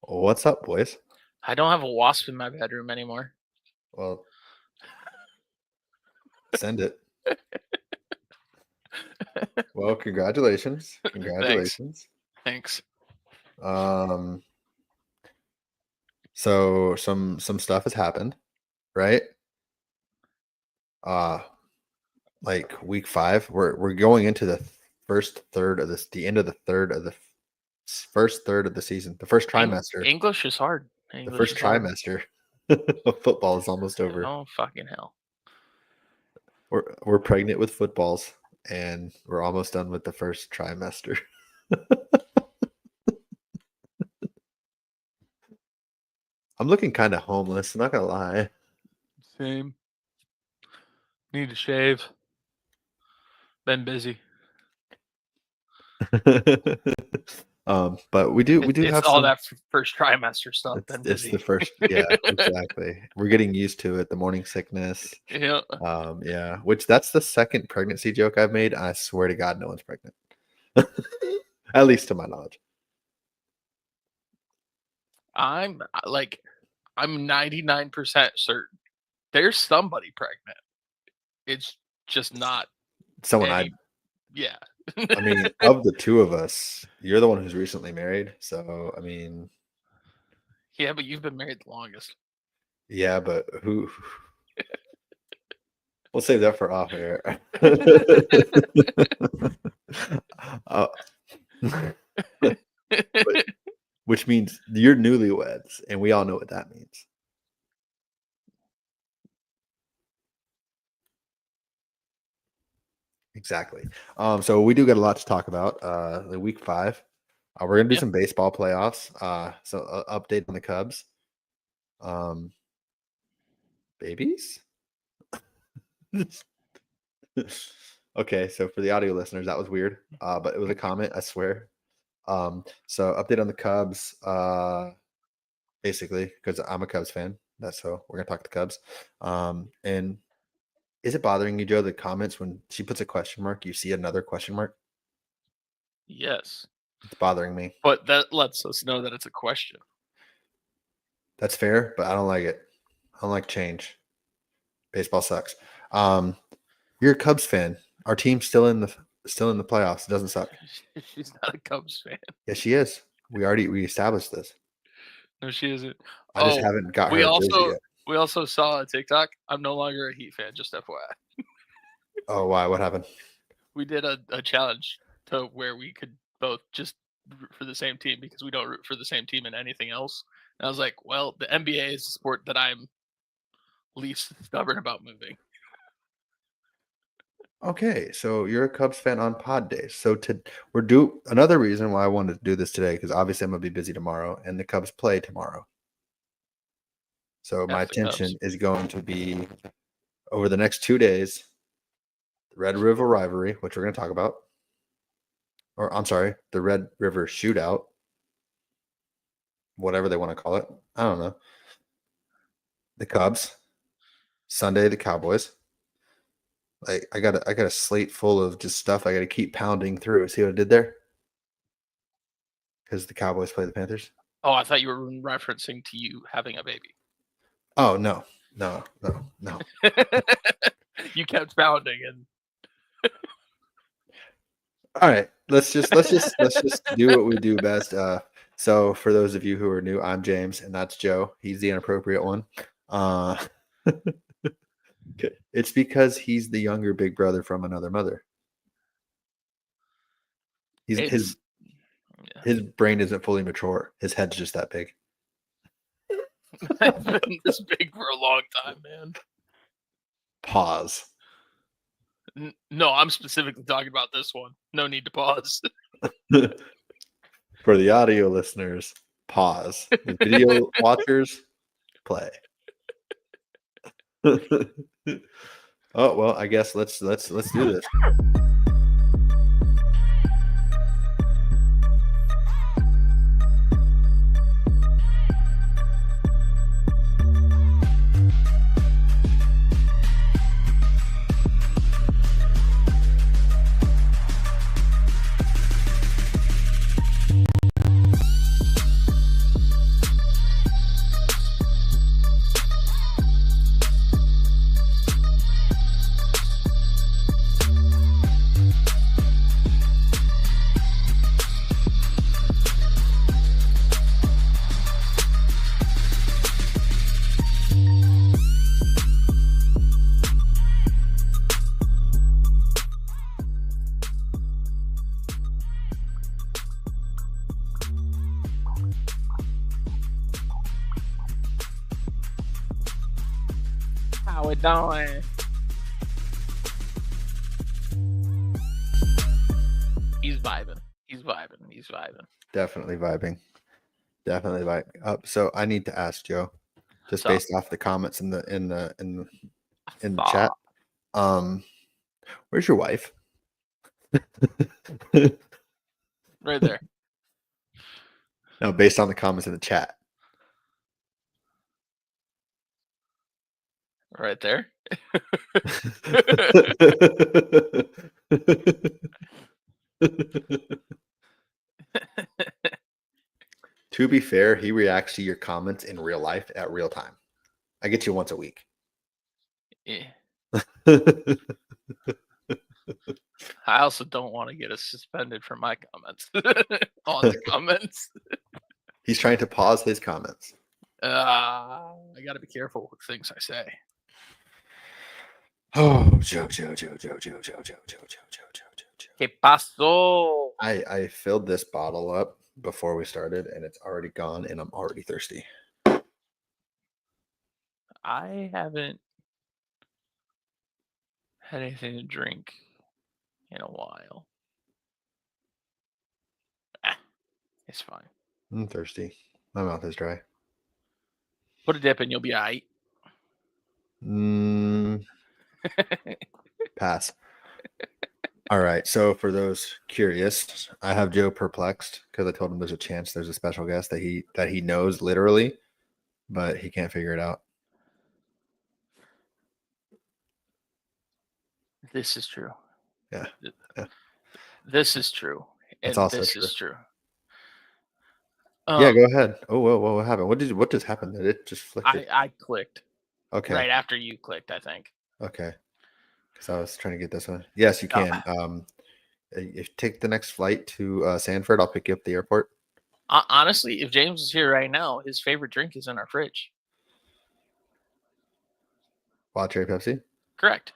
What's up, boys? I don't have a wasp in my bedroom anymore. Well, send it. Well, congratulations. Congratulations. Thanks. So some stuff has happened, right? Like week 5, we're going into the first third of this, the end of the first third of the season, the first trimester. English is hard. The first trimester of football is almost over. Oh, fucking hell. We're pregnant with footballs, and we're almost done with the first trimester. I'm looking kind of homeless, I'm not gonna lie. Same. Need to shave. Been busy. But we do have all some, that first trimester stuff. It's the first, yeah, exactly. We're getting used to it. The morning sickness. Yeah. Yeah. Which that's the second pregnancy joke I've made. I swear to God, no one's pregnant. At least to my knowledge. I'm 99% certain there's somebody pregnant. It's just not someone yeah. I mean, of the two of us, you're the one who's recently married. So, I mean. Yeah, but you've been married the longest. Yeah, but who? We'll save that for off air. Which means you're newlyweds, and we all know what that means. Exactly. So we do get a lot to talk about. The week 5, we're gonna do some baseball playoffs. So update on the Cubs. Babies. Okay, so for the audio listeners, that was weird, but it was a comment, I swear. So update on the Cubs. Basically, because I'm a Cubs fan. That's so we're gonna talk the Cubs. And is it bothering you, Joe, the comments when she puts a question mark, you see another question mark? Yes. It's bothering me. But that lets us know that it's a question. That's fair, but I don't like it. I don't like change. Baseball sucks. You're a Cubs fan. Our team's still in the playoffs. It doesn't suck. She's not a Cubs fan. Yes, she is. We established this. No, she isn't. I just haven't got her jersey yet. We also saw a TikTok. I'm no longer a Heat fan, just FYI. Oh, why? What happened? We did a challenge to where we could both just root for the same team because we don't root for the same team in anything else. And I was like, well, the NBA is the sport that I'm least stubborn about moving. Okay, so you're a Cubs fan on pod days. So another reason why I wanted to do this today, because obviously I'm gonna be busy tomorrow, and the Cubs play tomorrow. So my attention is going to be over the next 2 days, the Red River rivalry, which we're going to talk about. Or I'm sorry, the Red River Shootout. Whatever they want to call it. I don't know. The Cubs. Sunday, the Cowboys. Like I got a slate full of just stuff I got to keep pounding through. See what I did there? Because the Cowboys play the Panthers. Oh, I thought you were referencing to you having a baby. Oh, no. You kept pounding and all right, let's just do what we do best. So for those of you who are new, I'm James and that's Joe. He's the inappropriate one. It's because he's the younger big brother from another mother. His brain isn't fully mature. His head's just that big. I've been this big for a long time, man. Pause. No, I'm specifically talking about this one. No need to pause. For the audio listeners, pause. The video watchers, play. Oh well, I guess let's do this. How we doing? He's vibing. He's vibing. He's vibing. Definitely vibing. Definitely vibing up. So I need to ask Joe, just based off the comments in the chat. Where's your wife? Right there. No, based on the comments in the chat. Right there. To be fair, he reacts to your comments in real life at real time. I get you once a week. Yeah. I also don't want to get us suspended for my comments on the comments. He's trying to pause his comments. I got to be careful with things I say. Oh, Joe. ¿Qué pasó? I filled this bottle up before we started, and it's already gone, and I'm already thirsty. I haven't had anything to drink in a while. It's fine. I'm thirsty. My mouth is dry. Put a dip in, you'll be all right. Pass. All right. So for those curious, I have Joe perplexed because I told him there's a chance there's a special guest that he knows literally, but he can't figure it out. This is true. Yeah. This is true. That's And also this true. is true. Yeah, go ahead. Oh, whoa, what happened? What just happened? Did it just flick? I clicked. Okay. Right after you clicked, I think. Okay. Because I was trying to get this one. Yes, you can. If you take the next flight to Sanford, I'll pick you up at the airport. Honestly, if James is here right now, his favorite drink is in our fridge. Wild cherry Pepsi? Correct.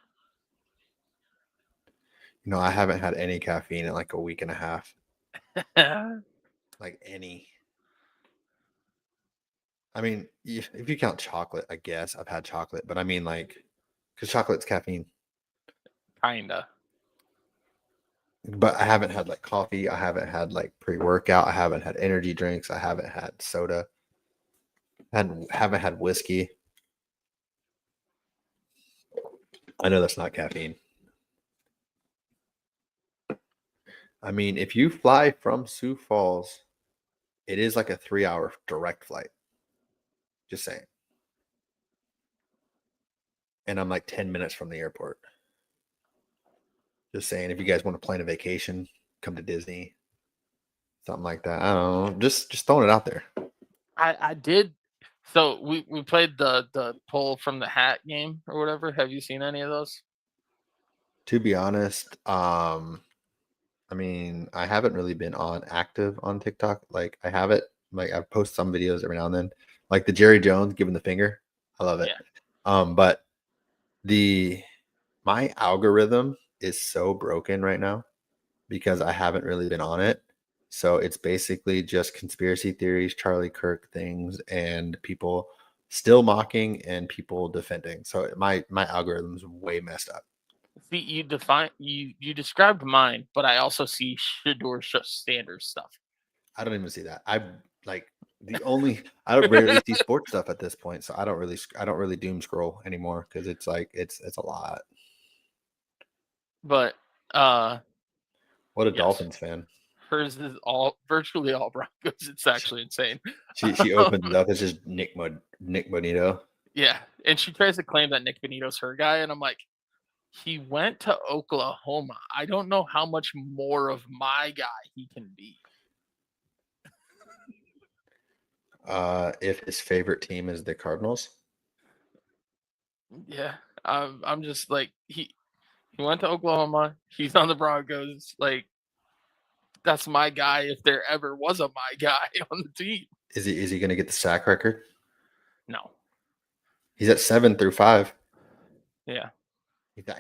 You know, I haven't had any caffeine in like a week and a half. Like any. I mean, if you count chocolate, I guess I've had chocolate, but I mean like, because chocolate's caffeine. Kinda. But I haven't had like coffee. I haven't had like pre-workout. I haven't had energy drinks. I haven't had soda. Haven't had whiskey. I know that's not caffeine. I mean, if you fly from Sioux Falls, it is like a 3-hour direct flight. Just saying. And I'm like 10 minutes from the airport. Just saying, if you guys want to plan a vacation, come to Disney, something like that. I don't know. Just throwing it out there. I did. So we played the pull from the hat game or whatever. Have you seen any of those? To be honest, I mean, I haven't really been active on TikTok. Like I have it, like I post some videos every now and then, like the Jerry Jones giving the finger. I love it. Yeah. But my algorithm is so broken right now because I haven't really been on it. So it's basically just conspiracy theories, Charlie Kirk things, and people still mocking and people defending. So my algorithm's way messed up. See, you described mine, but I also see Shador standard stuff. I don't even see that. I don't rarely see sports stuff at this point, so I don't really doom scroll anymore because it's like it's a lot. But what a Dolphins fan. Hers is virtually all Broncos. It's actually insane. She opens it up. It's just Nick Bonito. Yeah, and she tries to claim that Nick Bonito's her guy, and I'm like, he went to Oklahoma. I don't know how much more of my guy he can be. If his favorite team is the Cardinals. Yeah, I'm just like he went to Oklahoma. He's on the Broncos. Like that's my guy. If there ever was a my guy on the team, is he going to get the sack record? No. He's at 7 through 5. Yeah,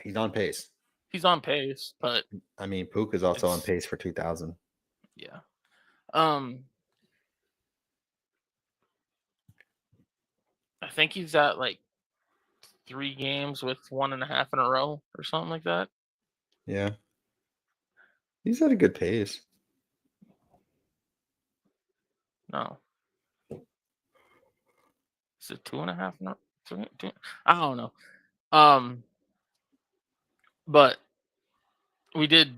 he's on pace. He's on pace, but I mean, Pook is also on pace for 2,000. Yeah. I think he's at like 3 games with 1.5 in a row or something like that. Yeah. He's at a good pace. No. Is it 2.5? No, two, I don't know. But we did.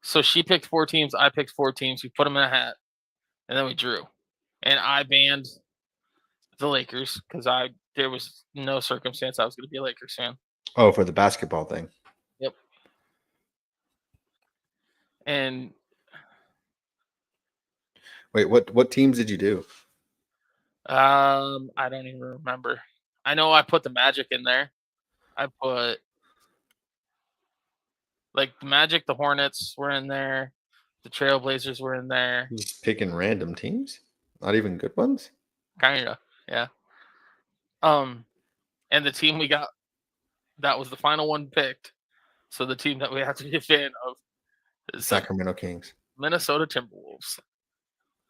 So she picked 4 teams. I picked 4 teams. We put them in a hat, and then we drew. And I banned the Lakers because there was no circumstance I was going to be a Lakers fan. Oh, for the basketball thing. Yep. And wait, what teams did you do? I don't even remember. I know I put the Magic in there. I put like the Magic, the Hornets were in there, the Trailblazers were in there. Just picking random teams, not even good ones. Kinda, yeah. And the team we got that was the final one picked. So the team that we have to be a fan of is the Sacramento Kings. Minnesota Timberwolves.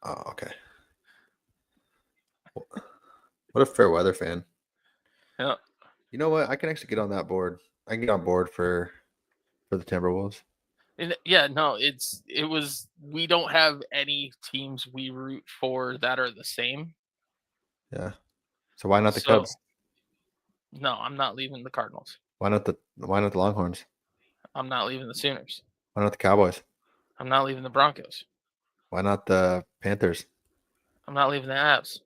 Oh, okay. What a fair weather fan. Yeah. You know what? I can actually get on that board. I can get on board for the Timberwolves. And yeah, no, it was we don't have any teams we root for that are the same. Yeah. So why not the Cubs? No, I'm not leaving the Cardinals. Why not the Longhorns? I'm not leaving the Sooners. Why not the Cowboys? I'm not leaving the Broncos. Why not the Panthers? I'm not leaving the Avs.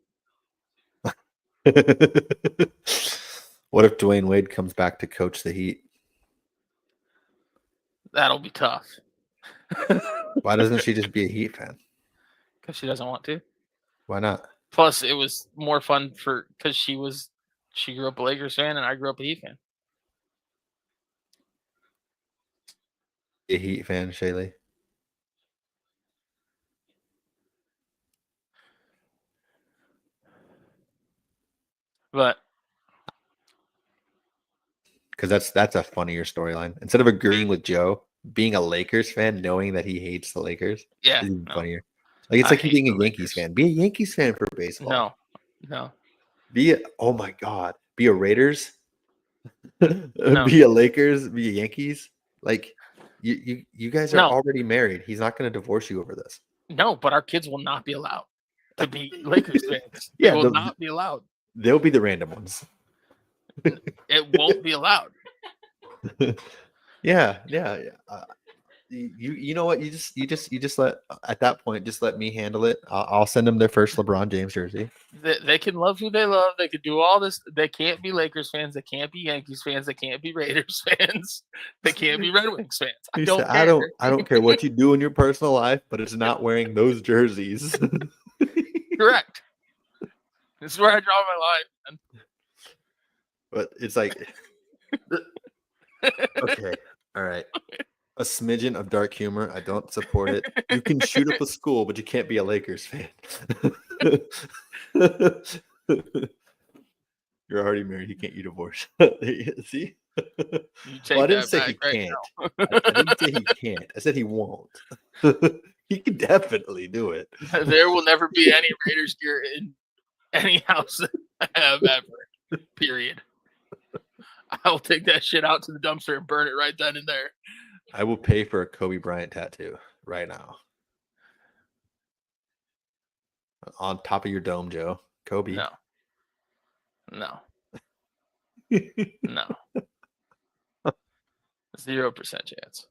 What if Dwayne Wade comes back to coach the Heat? That'll be tough. Why doesn't she just be a Heat fan? Because she doesn't want to. Why not? Plus, it was more fun because she grew up a Lakers fan and I grew up a Heat fan. A Heat fan, Shaylee. But because that's a funnier storyline. Instead of agreeing with Joe, being a Lakers fan, knowing that he hates the Lakers, yeah, is even funnier. Like it's like you being a Yankees fan. Be a Yankees fan for baseball. No. Oh my God. Be a Raiders. Be a Lakers. Be a Yankees. Like you guys are already married. He's not going to divorce you over this. No, but our kids will not be allowed to be Lakers fans. They will not be allowed. They'll be the random ones. It won't be allowed. Yeah. You know what? You just let at that point just let me handle it. I'll send them their first LeBron James jersey. They can love who they love. They can do all this. They can't be Lakers fans. They can't be Yankees fans. They can't be Raiders fans. They can't be Red Wings fans. I don't care what you do in your personal life, but it's not wearing those jerseys. Correct. This is where I draw my line. Man. But it's like, okay, all right. A smidgen of dark humor. I don't support it. You can shoot up a school, but you can't be a Lakers fan. You're already married. You can't get divorced. See? Well, I didn't say he can't. I didn't say he can't. I said he won't. He can definitely do it. There will never be any Raiders gear in any house that I have ever. Period. I will take that shit out to the dumpster and burn it right then and there. I will pay for a Kobe Bryant tattoo right now. On top of your dome, Joe. Kobe. No. 0% chance.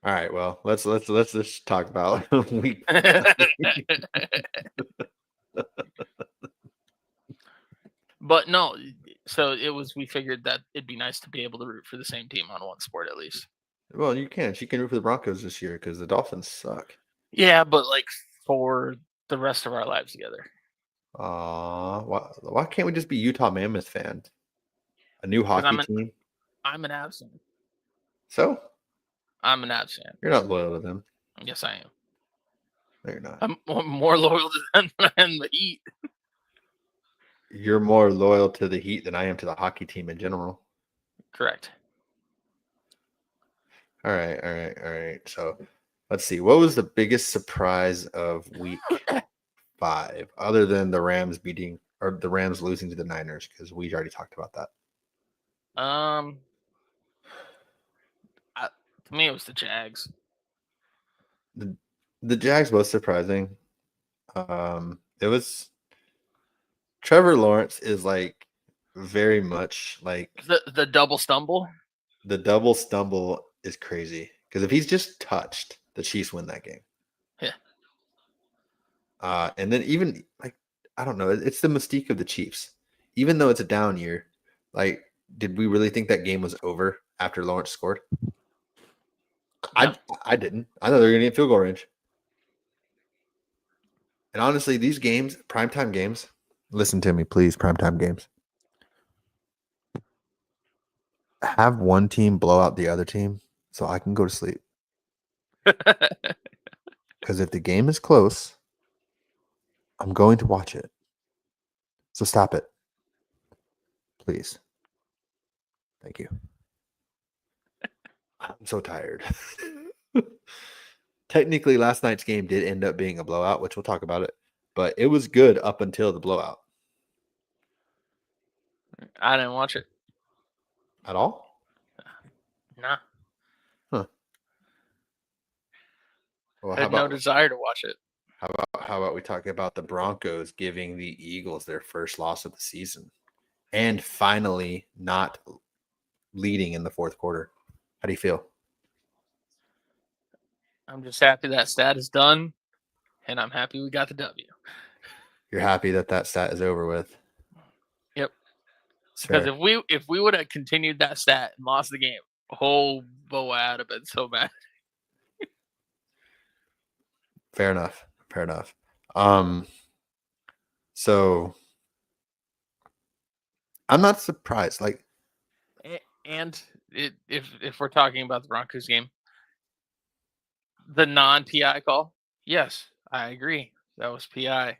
All right, well, let's just talk about week. But no, so we figured that it'd be nice to be able to root for the same team on one sport at least. Well, you can. She can root for the Broncos this year because the Dolphins suck. Yeah, but like for the rest of our lives together. Why can't we just be Utah Mammoth fans? A new hockey team? I'm an Avs fan. So? I'm an Avs fan. You're not loyal to them. Yes, I am. No, you're not. I'm more loyal to them than the Heat. You're more loyal to the Heat than I am to the hockey team in general. Correct. All right. So let's see. What was the biggest surprise of week 5 other than the Rams beating or the Rams losing to the Niners? Because we already talked about that. To me, it was the Jags. The Jags was surprising. It was Trevor Lawrence is like very much like the double stumble. The double stumble is crazy because if he's just touched, the Chiefs win that game. Yeah. And then even like I don't know, it's the mystique of the Chiefs. Even though it's a down year, like did we really think that game was over after Lawrence scored? No. I didn't. I thought they were going to get field goal range. And honestly, these games, primetime games, listen to me, please, primetime games. Have one team blow out the other team so I can go to sleep. Because if the game is close, I'm going to watch it. So stop it. Please. Thank you. I'm so tired. Technically, last night's game did end up being a blowout, which we'll talk about it. But it was good up until the blowout. I didn't watch it. At all? Nah. Huh. Well, I had no desire to watch it. How about we talk about the Broncos giving the Eagles their first loss of the season and finally not leading in the fourth quarter? How do you feel? I'm just happy that stat is done, and I'm happy we got the W. You're happy that stat is over with. Yep. Because if we would have continued that stat and lost the game, whole B.O.I.S would have been so bad. Fair enough. So I'm not surprised. Like, and if we're talking about the Broncos game, the non-PI call, yes, I agree, that was PI,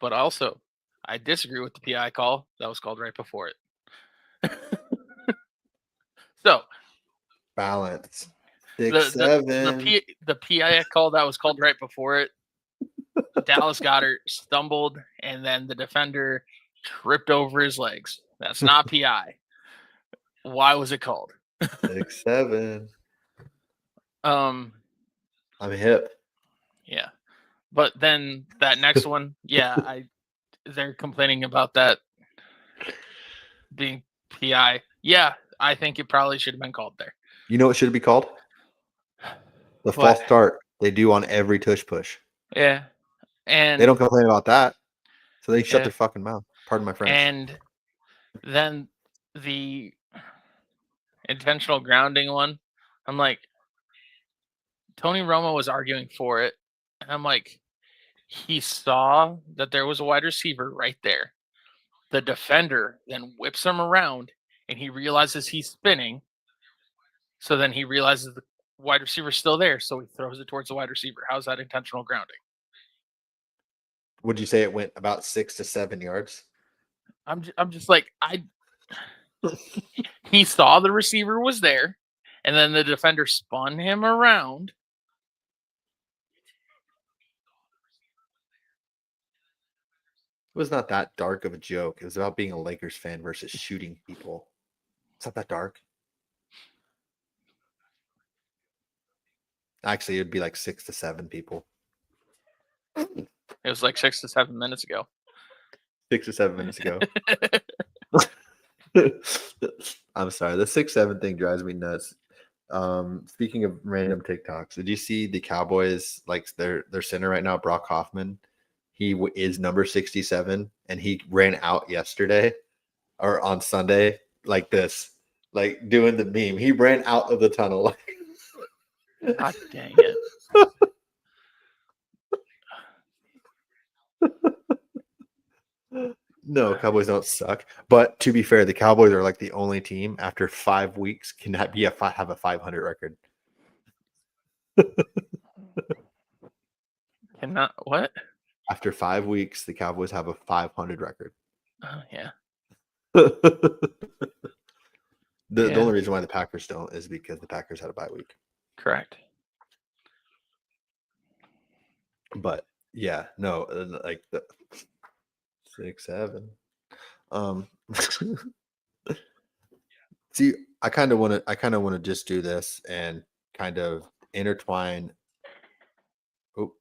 but also I disagree with the PI call that was called right before it. So balance. 6-7. The PI call that was called right before it, Dallas Goedert stumbled, and then the defender tripped over his legs. That's not PI. Why was it called? 6-7. I'm hip. Yeah, but then that next one, yeah, they're complaining about that being PI. Yeah, I think it probably should have been called there. You know what should be called? The false start they do on every tush push. Yeah. And they don't complain about that. So they shut their fucking mouth. Pardon my French. And then the intentional grounding one, I'm like, Tony Romo was arguing for it. And I'm like, he saw that there was a wide receiver right there. The defender then whips him around and he realizes he's spinning. So then he realizes the wide receiver's still there. So he throws it towards the wide receiver. How's that intentional grounding? Would you say it went about 6 to 7 yards? I'm just like, he saw the receiver was there, and then the defender spun him around. It was not that dark of a joke. It was about being a Lakers fan versus shooting people. It's not that dark. Actually, it'd be like 6 to 7 people. It was like 6 to 7 minutes ago. 6 or 7 minutes ago. I'm sorry. The 6-7 thing drives me nuts. Speaking of random TikToks, did you see the Cowboys, like their center right now, Brock Hoffman? He is number 67, and he ran out yesterday or on Sunday like this, like doing the meme. He ran out of the tunnel. God dang it. No, Cowboys don't suck. But to be fair, the Cowboys are like the only team after 5 weeks can have a 500 record. Cannot what? After 5 weeks, the Cowboys have a 500 record. Oh yeah. The only reason why the Packers don't is because the Packers had a bye week. Correct. But yeah, no, like 6, 7. See, I kinda wanna just do this and kind of intertwine. Oop,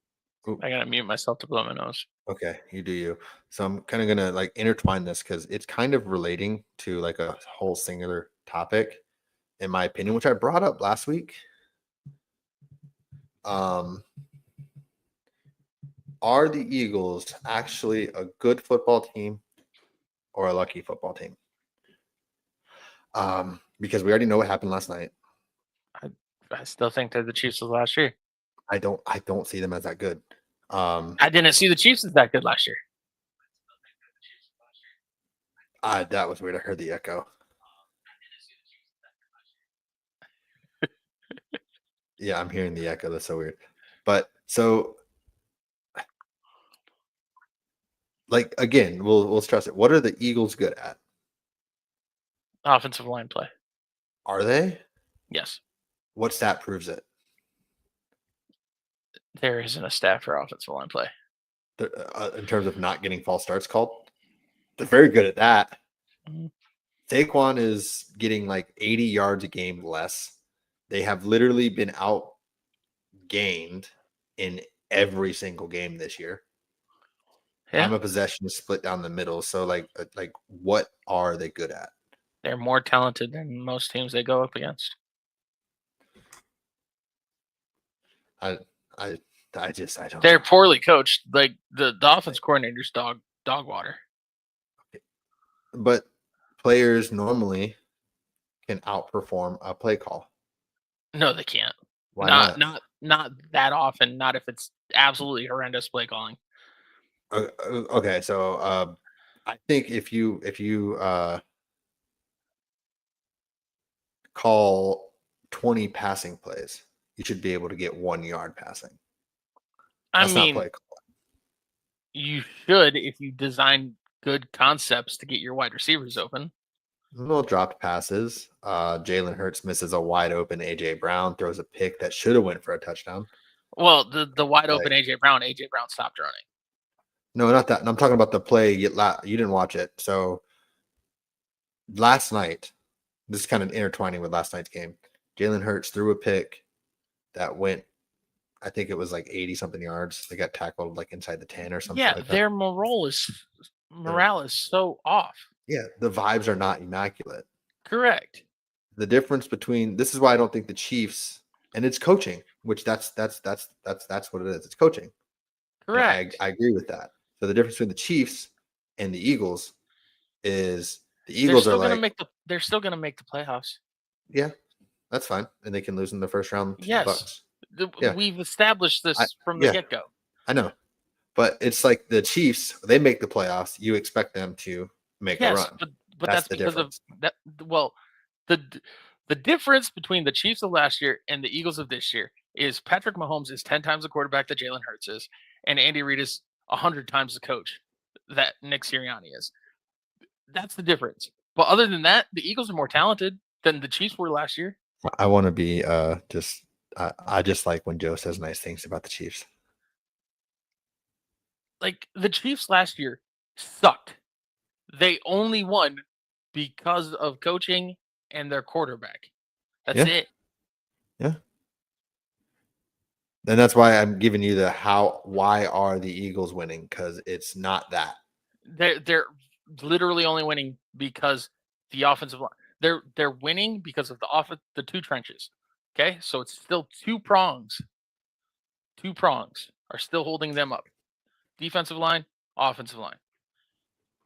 oop, I gotta mute myself to blow my nose. okay, you do you. So I'm kinda gonna, like, intertwine this because it's kind of relating to, like, a whole singular topic, in my opinion, which I brought up last week. Um, are the Eagles actually a good football team or a lucky football team? Because we already know what happened last night. I, I still think they're the Chiefs of last year. I don't see them as that good. Um, I didn't see the Chiefs as that good last year. that was weird. I heard the echo. Yeah, I'm hearing the echo. That's so weird. But so, like, again, we'll stress it. What are the Eagles good at? Offensive line play. Are they? Yes. What stat proves it? There isn't a staff for offensive line play. In terms of not getting false starts called, they're very good at that. Mhm. Saquon is getting like 80 yards a game less. They have literally been outgained in every single game this year. Yeah. Time of possession is split down the middle. So, like, what are they good at? They're more talented than most teams they go up against. I, I, I don't They're know. poorly coached. Like the offense coordinator's dog water. But players normally can outperform a play call. No, they can't. Why Not not? not not that often. Not if it's absolutely horrendous play calling. Okay, so I think if you call 20 passing plays, you should be able to get 1 yard passing. I That's not mean, play call. you should if you design good concepts to get your wide receivers open. Little dropped passes. Jalen Hurts misses a wide open AJ Brown, throws a pick that should have went for a touchdown. Well, the wide open Like, AJ Brown stopped running. no, not that. I'm talking about the play. You didn't watch it. So last night, this is kind of intertwining with last night's game. Jalen Hurts threw a pick that went, I think it was like 80 something yards. They got tackled like inside the 10 or some shit Yeah, like that. their They're- morale is so off. yeah, the vibes are not immaculate. Correct. The difference between this is why I don't think the Chiefs, and it's coaching, which that's what it is. It's coaching. And Correct. I agree with that. So the difference between the Chiefs and the Eagles is the Eagles are like, they're still gonna make the playoffs. yeah, that's fine. And they can lose in the first round to the Yes. Bucks. Yeah. We've established I this from the yeah, get-go. I know. But it's like the Chiefs, they make the playoffs. You expect them to make a Yes, run. but That's that's the because of difference. that. Well, the difference between the Chiefs of last year and the Eagles of this year is Patrick Mahomes is 10 times the quarterback that Jalen Hurts is, and Andy Reid is 100 times the coach that Nick Sirianni is. That's the difference. But other than that, the Eagles are more talented than the Chiefs were last year. I want to be just I just like when Joe says nice things about the Chiefs. Like the Chiefs last year sucked. They only won because of coaching and their quarterback. That's Yeah. it. Yeah. And that's why I'm giving you the why are the Eagles winning? Because it's not that. They're literally only winning because the offensive line. They're winning because of the two trenches. Okay, so it's still two prongs. Two prongs are still holding them up. Defensive line, offensive line.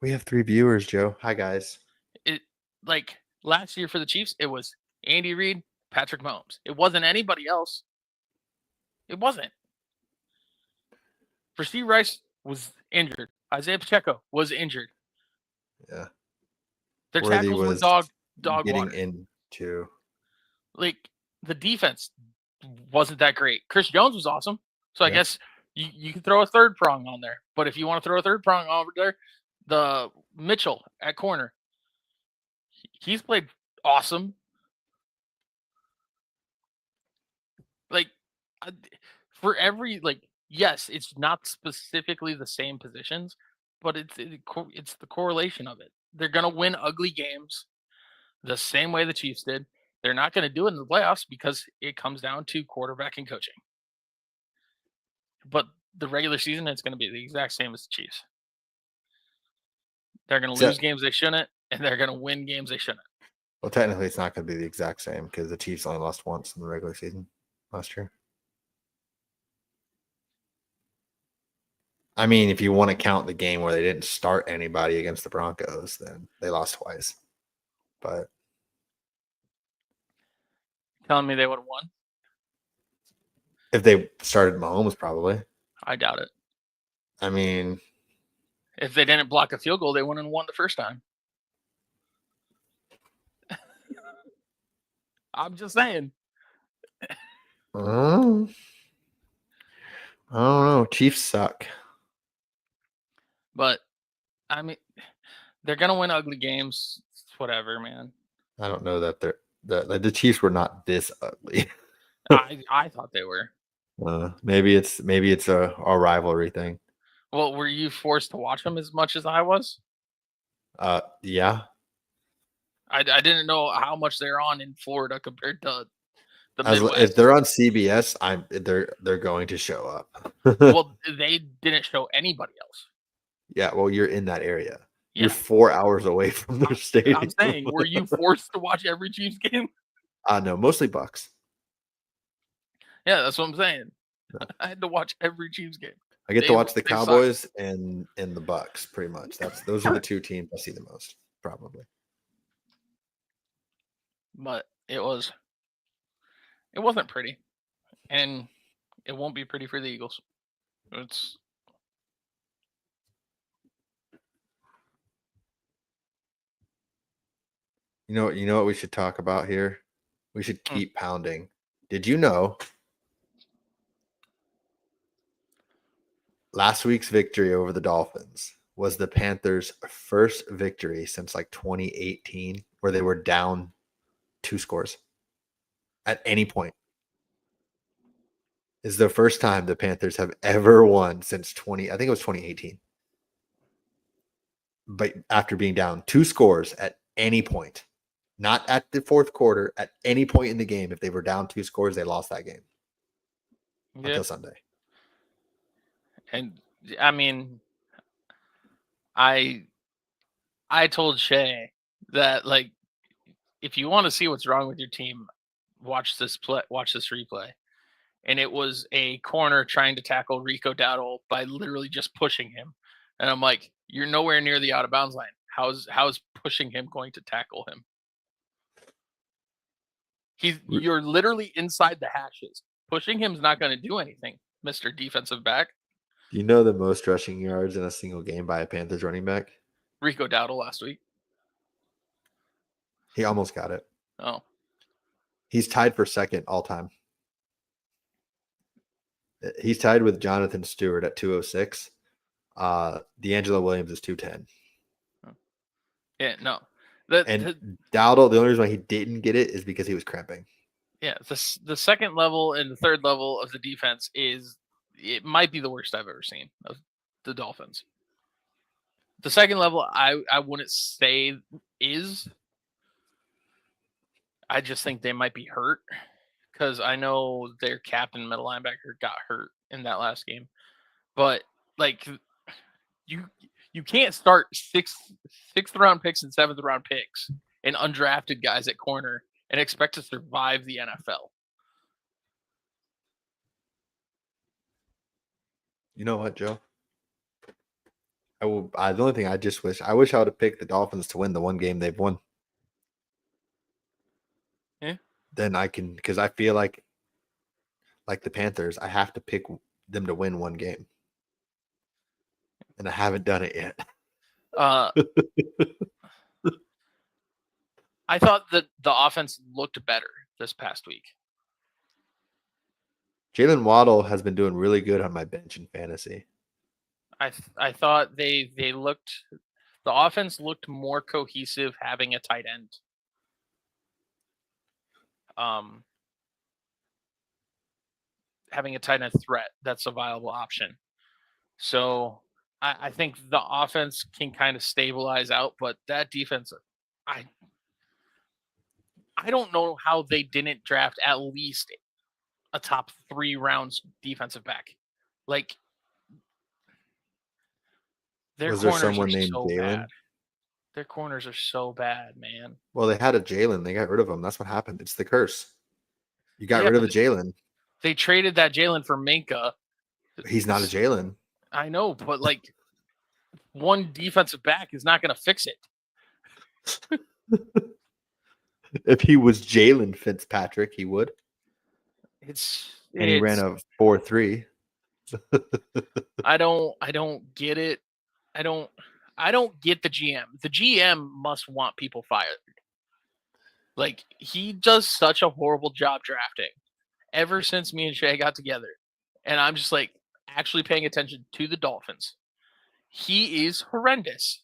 We have 3 viewers, Joe. Hi guys. It like last year for the Chiefs, it was Andy Reid, Patrick Mahomes. It wasn't anybody else. It wasn't. Rasheed Rice was injured. Isaiah Pacheco was injured. Yeah. Their Worthy tackles were was dog getting water. into. Like the defense wasn't that great. Chris Jones was awesome. So I Yeah. guess you can throw a third prong on there. But if you want to throw a third prong over there, the Mitchell at corner, he's played awesome. Like for every yes, it's not specifically the same positions, but it's the correlation of it. They're gonna win ugly games the same way the Chiefs did. They're not gonna do it in the playoffs because it comes down to quarterback and coaching. But the regular season, it's gonna be the exact same as the Chiefs. They're gonna lose games they shouldn't, and they're gonna win games they shouldn't. Well, technically, it's not going to be the exact same because the Chiefs only lost once in the regular season last year. I mean, if you want to count the game where they didn't start anybody against the Broncos, then they lost twice. But Telling me they would have won? if they started Mahomes, probably. I doubt it. I mean, if they didn't block a field goal, they wouldn't have won the first time. I'm just saying. I don't know. Chiefs suck. But, I mean, they're going to win ugly games. It's whatever, man. I don't know that the Chiefs were not this ugly. I thought they were. Maybe it's a rivalry thing. Well, were you forced to watch them as much as I was? Yeah. I didn't know how much they're on in Florida compared to the Midwest. If they're on CBS, they're going to show up. Well, they didn't show anybody else. Yeah, well, you're in that area. Yeah. You're 4 hours away from their stadium. I'm saying, were you forced to watch every Chiefs game? No, mostly Bucks. Yeah, that's what I'm saying. No. I had to watch every Chiefs game. I get to watch the Cowboys and the Bucks, pretty much. Those are the two teams I see the most, probably. But it wasn't pretty, and it won't be pretty for the Eagles. It's you know what we should talk about here? We should keep pounding. Did you know last week's victory over the Dolphins was the Panthers' first victory since like 2018, where they were down 2 scores at any point? Is the first time the Panthers have ever won since I think it was 2018. But after being down 2 scores at any point, not at the fourth quarter, at any point in the game, if they were down 2 scores, they lost that game until Sunday. And I mean, I told Shay that, like, if you want to see what's wrong with your team, watch this replay. And it was a corner trying to tackle Rico Dowdle by literally just pushing him. And I'm like, you're nowhere near the out of bounds line. How's pushing him going to tackle him? You're literally inside the hashes. Pushing him's not going to do anything, Mr. Defensive back. Do you know the most rushing yards in a single game by a Panthers running back? Rico Dowdle last week. He almost got it. Oh. He's tied for second all time. He's tied with Jonathan Stewart at 206. D'Angelo Williams is 210. Yeah, no. Dowdle, the only reason why he didn't get it is because he was cramping. Yeah, the second level and the third level of the defense it might be the worst I've ever seen of the Dolphins. The second level, I wouldn't say is. I just think they might be hurt because I know their captain middle linebacker got hurt in that last game. But, like, you can't start sixth round picks and 7th round picks and undrafted guys at corner and expect to survive the NFL. You know what, Joe? The only thing I wish I would have picked the Dolphins to win the one game they've won. Yeah. Then I can, because I feel like the Panthers, I have to pick them to win one game. And I haven't done it yet. I thought that the offense looked better this past week. Jalen Waddle has been doing really good on my bench in fantasy. I thought the offense looked more cohesive having a tight end. Having a tight end threat, that's a viable option. So I think the offense can kind of stabilize out, but that defense, I I don't know how they didn't draft at least a top 3 rounds defensive back. Like their Was there corners are someone named so bad. Jalen? Their corners are so bad, man. Well, they had a Jalen. They got rid of him. That's what happened. It's the curse. You got Yeah, rid of but a Jalen. they traded that Jalen for Minka. He's not a Jalen. I know, but like one defensive back is not going to fix it. If he was Jalen Fitzpatrick, he would. And he ran It's a 4.3. I don't get it. I don't get the GM. The GM must want people fired. Like he does such a horrible job drafting ever since me and Shay got together. And I'm just like actually paying attention to the Dolphins. He is horrendous.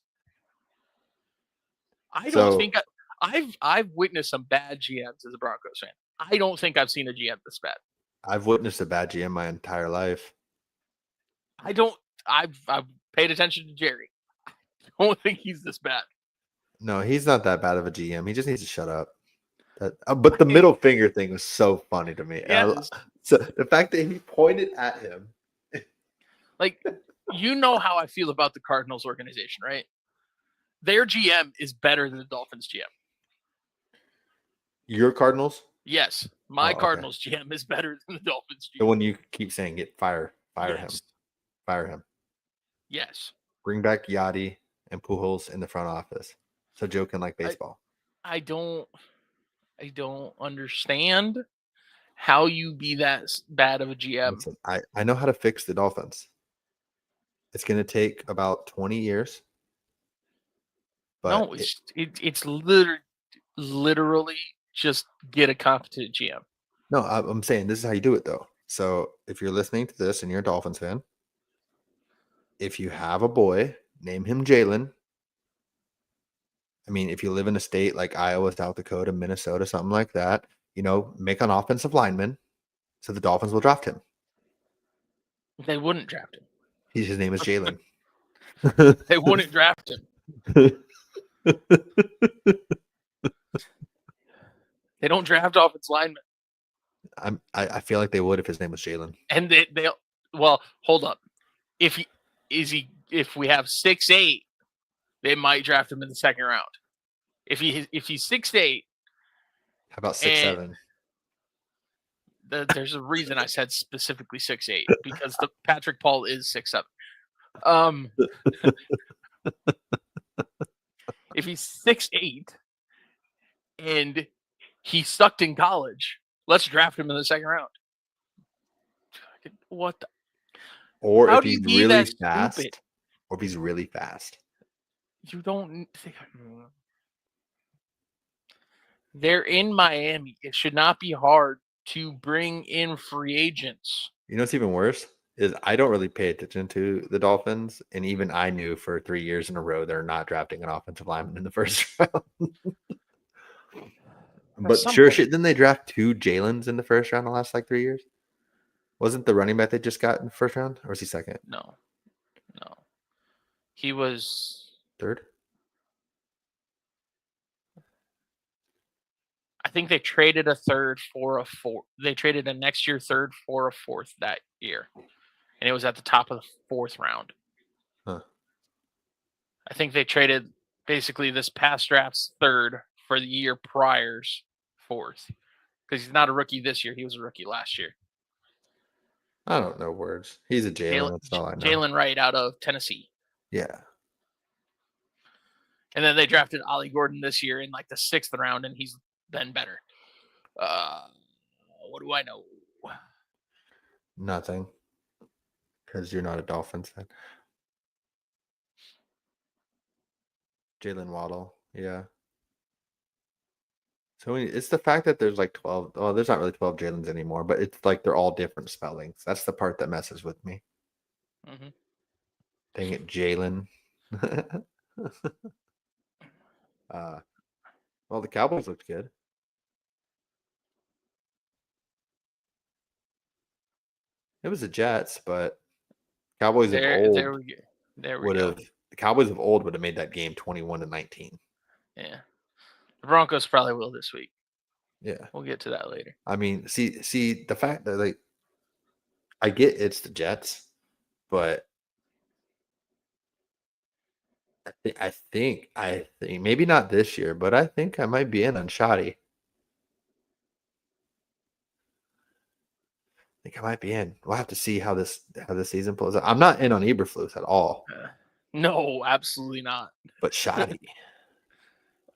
I don't think I've witnessed some bad GMs as a Broncos fan. I don't think I've seen a GM this bad. I've witnessed a bad GM my entire life. I've paid attention to Jerry. I don't think he's this bad. No, he's not that bad of a GM. He just needs to shut up. But the middle finger thing was so funny to me. Yes. So the fact that he pointed at him. Like, you know how I feel about the Cardinals organization, right? Their GM is better than the Dolphins GM. Your Cardinals? Yes, my okay. Cardinals GM is better than the Dolphins GM. The one you keep saying, fire him. Fire him. Yes. Bring back Yachty and Pujols in the front office. So Joe can like baseball. I don't understand how you be that bad of a GM. Listen, I know how to fix the Dolphins. It's going to take about 20 years. But no, it's literally just get a competent GM. No, I'm saying this is how you do it, though. So if you're listening to this and you're a Dolphins fan, if you have a boy, name him Jalen. I mean, if you live in a state like Iowa, South Dakota, Minnesota, something like that, make an offensive lineman so the Dolphins will draft him. They wouldn't draft him. His name is Jalen. They wouldn't draft him. They don't draft offensive linemen. I feel like they would if his name was Jalen. And they well, hold up. If we have 6'8", they might draft him in the second round. If he's 6'8", how about 6'7"? There's a reason I said specifically 6'8", because the Patrick Paul is 6'7". If he's 6'8" and he sucked in college, let's draft him in the second round. What? Or if he's really fast. Or if he's really fast. You don't think they're in Miami. It should not be hard to bring in free agents. You know what's even worse is I don't really pay attention to the Dolphins, and even I knew for 3 years in a row they're not drafting an offensive lineman in the first round. But sure shit, didn't they draft 2 Jalen's in the first round the last 3 years? Wasn't the running back they just got in the first round, or was he second? No. He was third. I think they traded a third for a fourth. They traded a next year third for a fourth that year, and it was at the top of the fourth round. Huh. I think they traded basically this past draft's third for the year prior's fourth, because he's not a rookie this year. He was a rookie last year. I don't know words. He's a Jalen. That's all I know. Jalen Wright out of Tennessee. Yeah. And then they drafted Ollie Gordon this year in the 6th round, and he's been better. What do I know? Nothing. Because you're not a Dolphins fan. Jalen Waddle. Yeah. So it's the fact that there's 12. Oh, there's not really 12 Jalen's anymore, but it's they're all different spellings. That's the part that messes with me. Mm-hmm. Dang it, Jalen. Well, the Cowboys looked good. It was the Jets, but Cowboys are old. There we would go. have the Cowboys of old would have made that game 21-19. Yeah. The Broncos probably will this week. Yeah. We'll get to that later. I mean, see the fact that like I get it's the Jets, but I think maybe not this year, but I think I might be in on Shoddy. I think I might be in. We'll have to see how this season plays out. I'm not in on Eberflus at all, No, absolutely not. but Shoddy.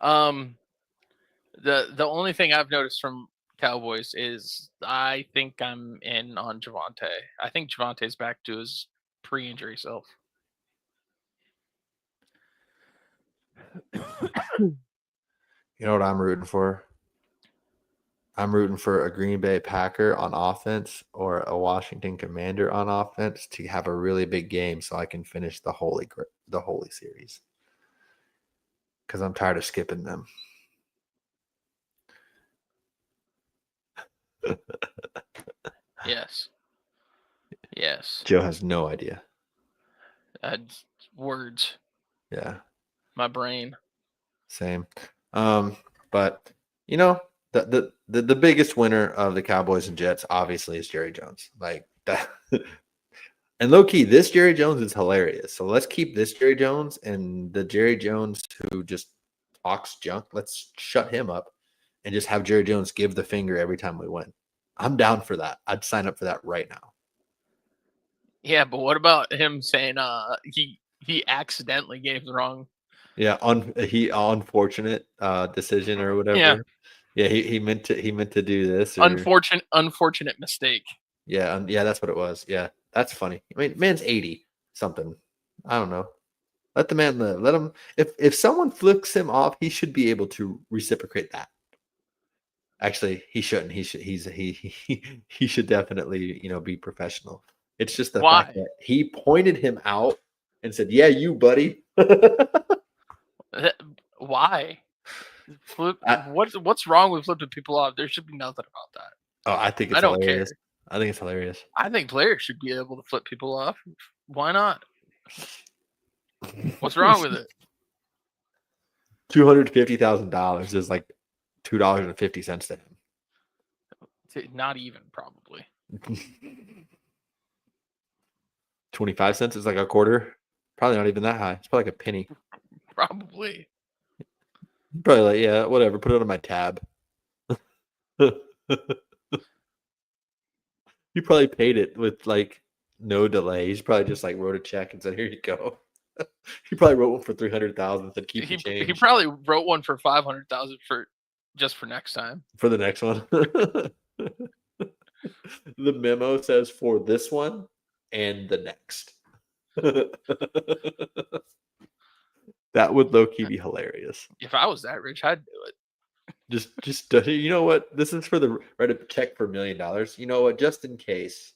The only thing I've noticed from Cowboys is I think I'm in on Javonte. I think Javante's back to his pre-injury self. You know what I'm rooting for? I'm rooting for a Green Bay Packer on offense or a Washington Commander on offense to have a really big game so I can finish the Holy Series. Because I'm tired of skipping them. Yes. Yes. Joe has no idea. Words. Yeah. My brain. Same. But you know, the biggest winner of the Cowboys and Jets obviously is Jerry Jones. Like that. And low key, this Jerry Jones is hilarious. So let's keep this Jerry Jones and the Jerry Jones who just talks junk. Let's shut him up and just have Jerry Jones give the finger every time we win. I'm down for that. I'd sign up for that right now. Yeah, but what about him saying he accidentally gave the wrong? Yeah, unfortunate decision or whatever. Yeah. Yeah, he meant to do this. Or, Unfortunate mistake. yeah, yeah, that's what it was. Yeah, that's funny. I mean, man's 80 something. I don't know. Let the man live. Let him. If someone flicks him off, he should be able to reciprocate that. Actually, he shouldn't. He should definitely be professional. It's just the fact that he pointed him out and said, "Yeah, you, buddy." Why? What's wrong with flipping people off? There should be nothing about that. Oh, I think it's hilarious. I think it's hilarious. I think players should be able to flip people off. Why not? What's wrong with it? $250,000 is like $2.50 to him. Not even, probably. 25 cents is like a quarter. Probably not even that high. It's probably like a penny. Probably. Probably like, yeah, whatever. Put it on my tab. He probably paid it with like no delay. He's probably just like wrote a check and said, "Here you go." He probably wrote one for 300,000. Said, "Keep the change." He probably wrote one for 500,000 for next time. For the next one. The memo says for this one and the next. That would low key be hilarious. If I was that rich, I'd do it. Just you know what? This is for the write a check for $1 million. You know what? Just in case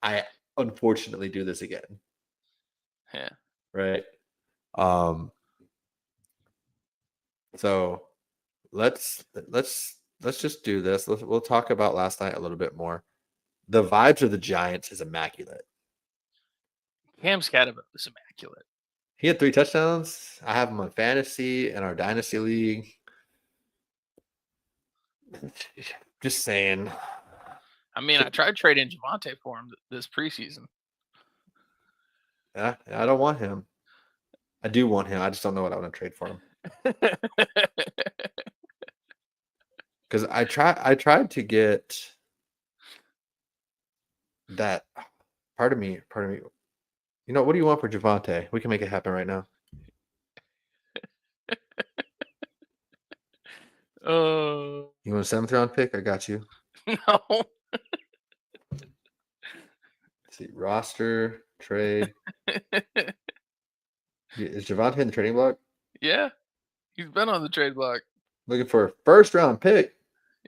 I unfortunately do this again. Yeah. Right. So let's just do this. We'll talk about last night a little bit more. The vibes of the Giants is immaculate. Cam Scadaboo is immaculate. He had 3 touchdowns. I have him on fantasy in our dynasty league. Just saying. I mean, I tried trading Javonte for him this preseason. Yeah, I don't want him. I do want him. I just don't know what I want to trade for him. Because I tried to get that. Pardon me. You know, what do you want for Javonte? We can make it happen right now. You want a 7th round pick? I got you. No. Let's see, roster, trade. Is Javonte in the trading block? Yeah. He's been on the trade block. Looking for a 1st round pick.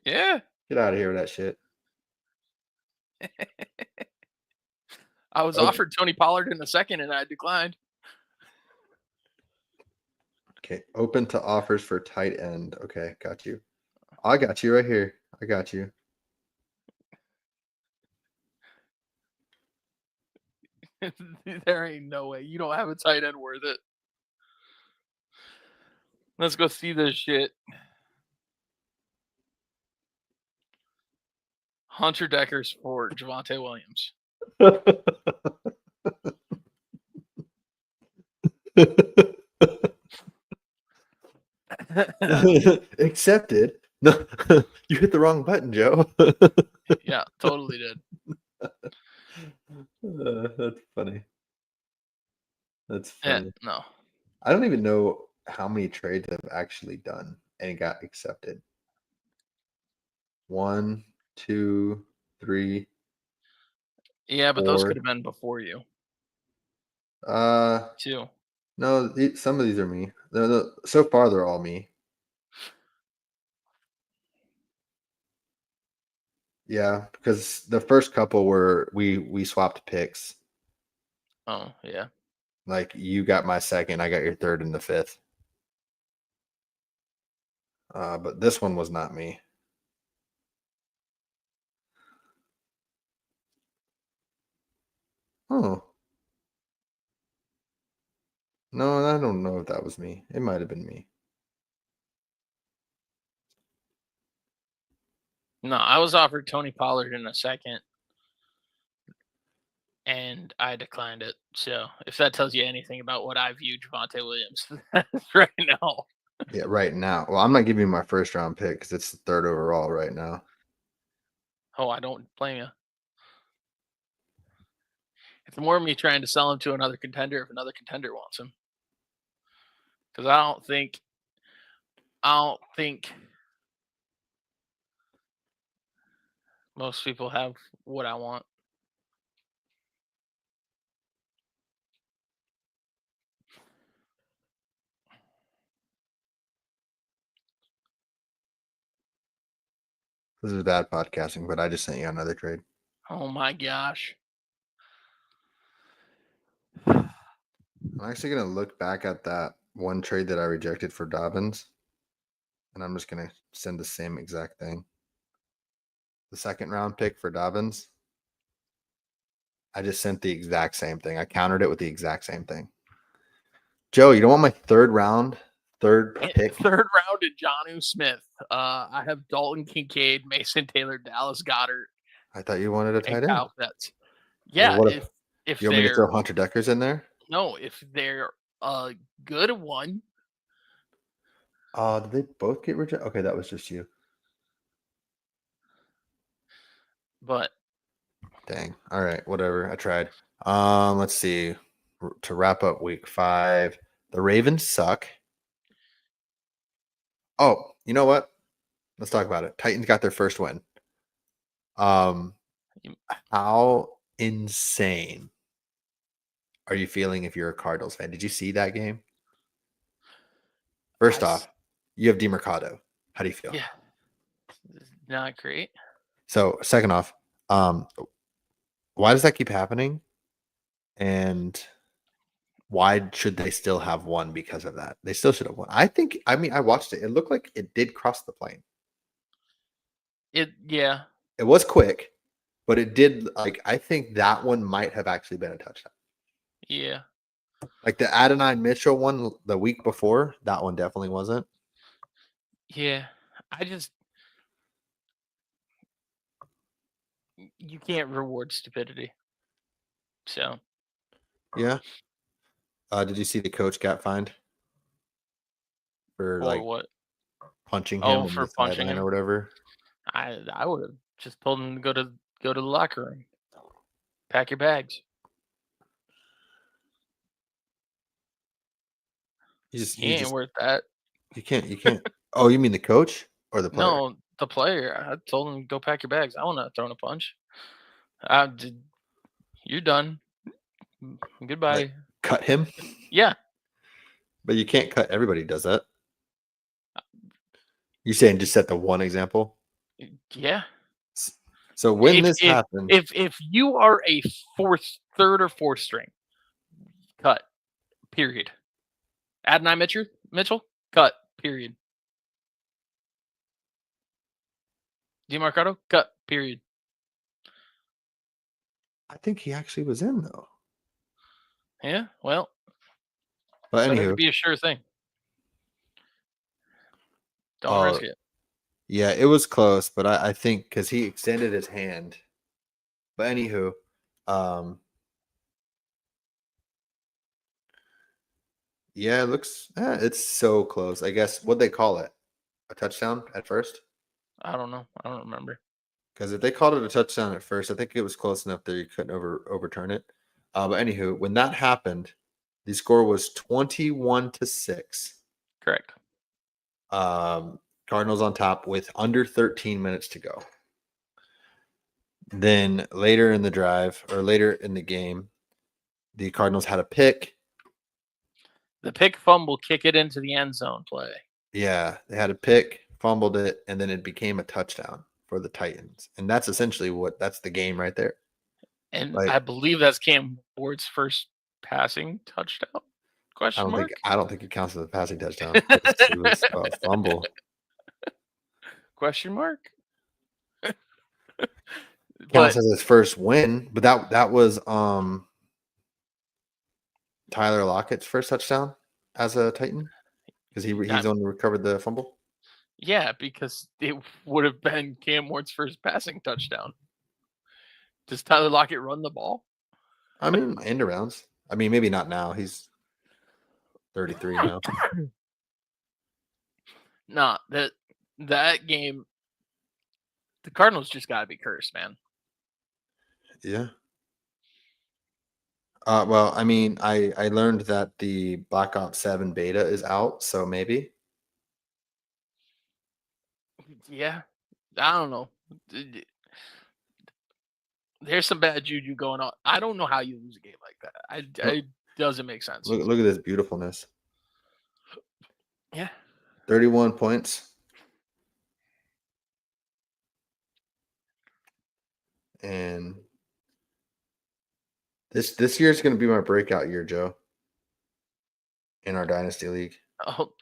Yeah. Get out of here with that shit. I was offered Tony Pollard in the 2nd and I declined. Okay, open to offers for tight end. Okay, got you. I got you right here. I got you. There ain't no way. You don't have a tight end worth it. Let's go see this shit. Hunter Deckers for Javonte Williams. Accepted. No, you hit the wrong button, Joe. Yeah, totally did. That's funny. That's Yeah, funny. no. I don't even know how many trades I've actually done and got accepted. 1, 2, 3, Yeah, but those 4. could have been before you Uh, too. no, some of these are me. So far, they're all me. Yeah, because the first couple were we swapped picks. Oh yeah. Like you got my second, I got your third and the fifth. But this one was not me. Oh. No, I don't know if that was me. It might have been me. No, I was offered Tony Pollard in a second, and I declined it. So if that tells you anything about what I view Javonte Williams right now. Yeah, right now. Well, I'm not giving you my first round pick because it's the third overall right now. Oh, I don't blame you. It's more me trying to sell him to another contender if another contender wants him. Because I don't think most people have what I want. This is bad podcasting, but I just sent you another trade. Oh my gosh. I'm actually going to look back at that one trade that I rejected for Dobbins, and I'm just going to send the same exact thing. The second round pick for Dobbins, I just sent the exact same thing. I countered it with the exact same thing. Joe, you don't want my third pick? Third round to Jonnu Smith. I have Dalton Kincaid, Mason Taylor, Dallas Goddard, I thought you wanted a and tight end. Kyle Pitts. Well, Yeah, what if you want me to they're throw Hunter Deckers in there? no, if they're a good one. Did they both get rejected? Okay, that was just you. But Dang. All right, whatever. I tried. Let's see. To wrap up week 5, the Ravens suck. Oh, you know what? Let's talk about it. Titans got their first win. How insane are you feeling if you're a Cardinals fan? Did you see that game? First off, you have DeMercado. How do you feel? Yeah, not great. So, second off, why does that keep happening? And why should they still have won because of that? They still should have won. I mean, I watched it. It looked like it did cross the plane. Yeah. It was quick, but it did, like, I think that one might have actually been a touchdown. Yeah. Like the Adonai Mitchell one the week before, that one definitely wasn't. Yeah. You can't reward stupidity. So Yeah. Did you see the coach got fined for for like what? punching him Oh, in the for punching sideline or him. whatever? I would have just told him to go to the locker room. Pack your bags. He You ain't just worth that. you can't. Oh, you mean the coach or the player? No, the player. I told him go pack your bags. I want to throw a punch. You're done. Like Goodbye. cut him? Yeah. But you can't cut everybody who does that. You saying just set the one example? Yeah. So when this If happened, if you are a third or fourth string, cut. Period. Adonai Mitchell, cut. Period. DeMarcado, cut. Period. I think he actually was in though. Yeah, well, But better to anywho, be a sure thing. Don't oh risk it. yeah, it was close, but I think because he extended his hand. But anywho, um, yeah, it looks it's so close. I guess what they call it, a touchdown at first. I don't know. I don't remember. Because if they called it a touchdown at first, I think it was close enough that you couldn't overturn it. But anywho, when that happened, the score was 21-6. Correct. Cardinals on top with under 13 minutes to go. Then later in the drive or later in the game, the Cardinals had a pick. The pick fumble, kick it into the end zone play. Yeah, they had a pick, fumbled it, and then it became a touchdown for the Titans. And that's essentially that's the game right there. And Like I believe that's Cam Ward's first passing touchdown? Question mark? I don't think it counts as a passing touchdown because it was a fumble. Question mark? Counts But as his first win, but that was Tyler Lockett's first touchdown as a Titan because he's the one who recovered the fumble. yeah, because it would have been Cam Ward's first passing touchdown. Does Tyler Lockett run the ball? I mean, end arounds. I mean, maybe not now. He's 33 now. Nah, that game, the Cardinals just got to be cursed, man. Yeah. Well, I mean, I learned that the Black Ops 7 beta is out, so maybe. Yeah, I don't know. There's some bad juju going on. I don't know how you lose a game like that. It doesn't make sense. Look at this beautifulness. Yeah. 31 points. And this year is going to be my breakout year, Joe, in our Dynasty League.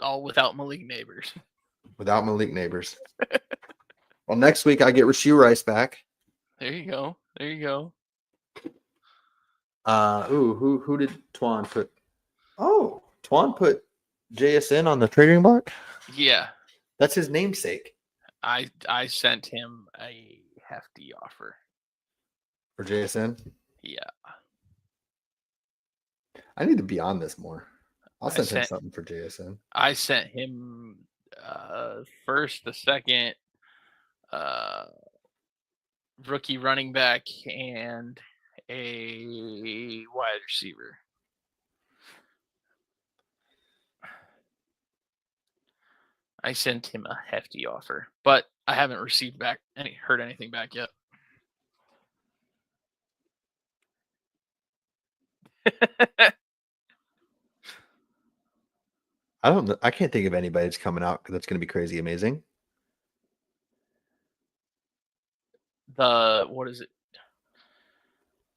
All without Malik Neighbors. Without Malik Neighbors. Well, next week I get Rasheed Rice back. There you go. There you go. Who did Twan put? Oh, Twan put JSN on the trading block? Yeah. That's his namesake. I sent him a hefty offer. For JSN? Yeah. I need to be on this more. I'll send him something for JSN. I sent him first, the second, rookie running back, and a wide receiver. I sent him a hefty offer, but I haven't heard anything back yet. I can't think of anybody that's coming out because that's going to be crazy amazing. What is it?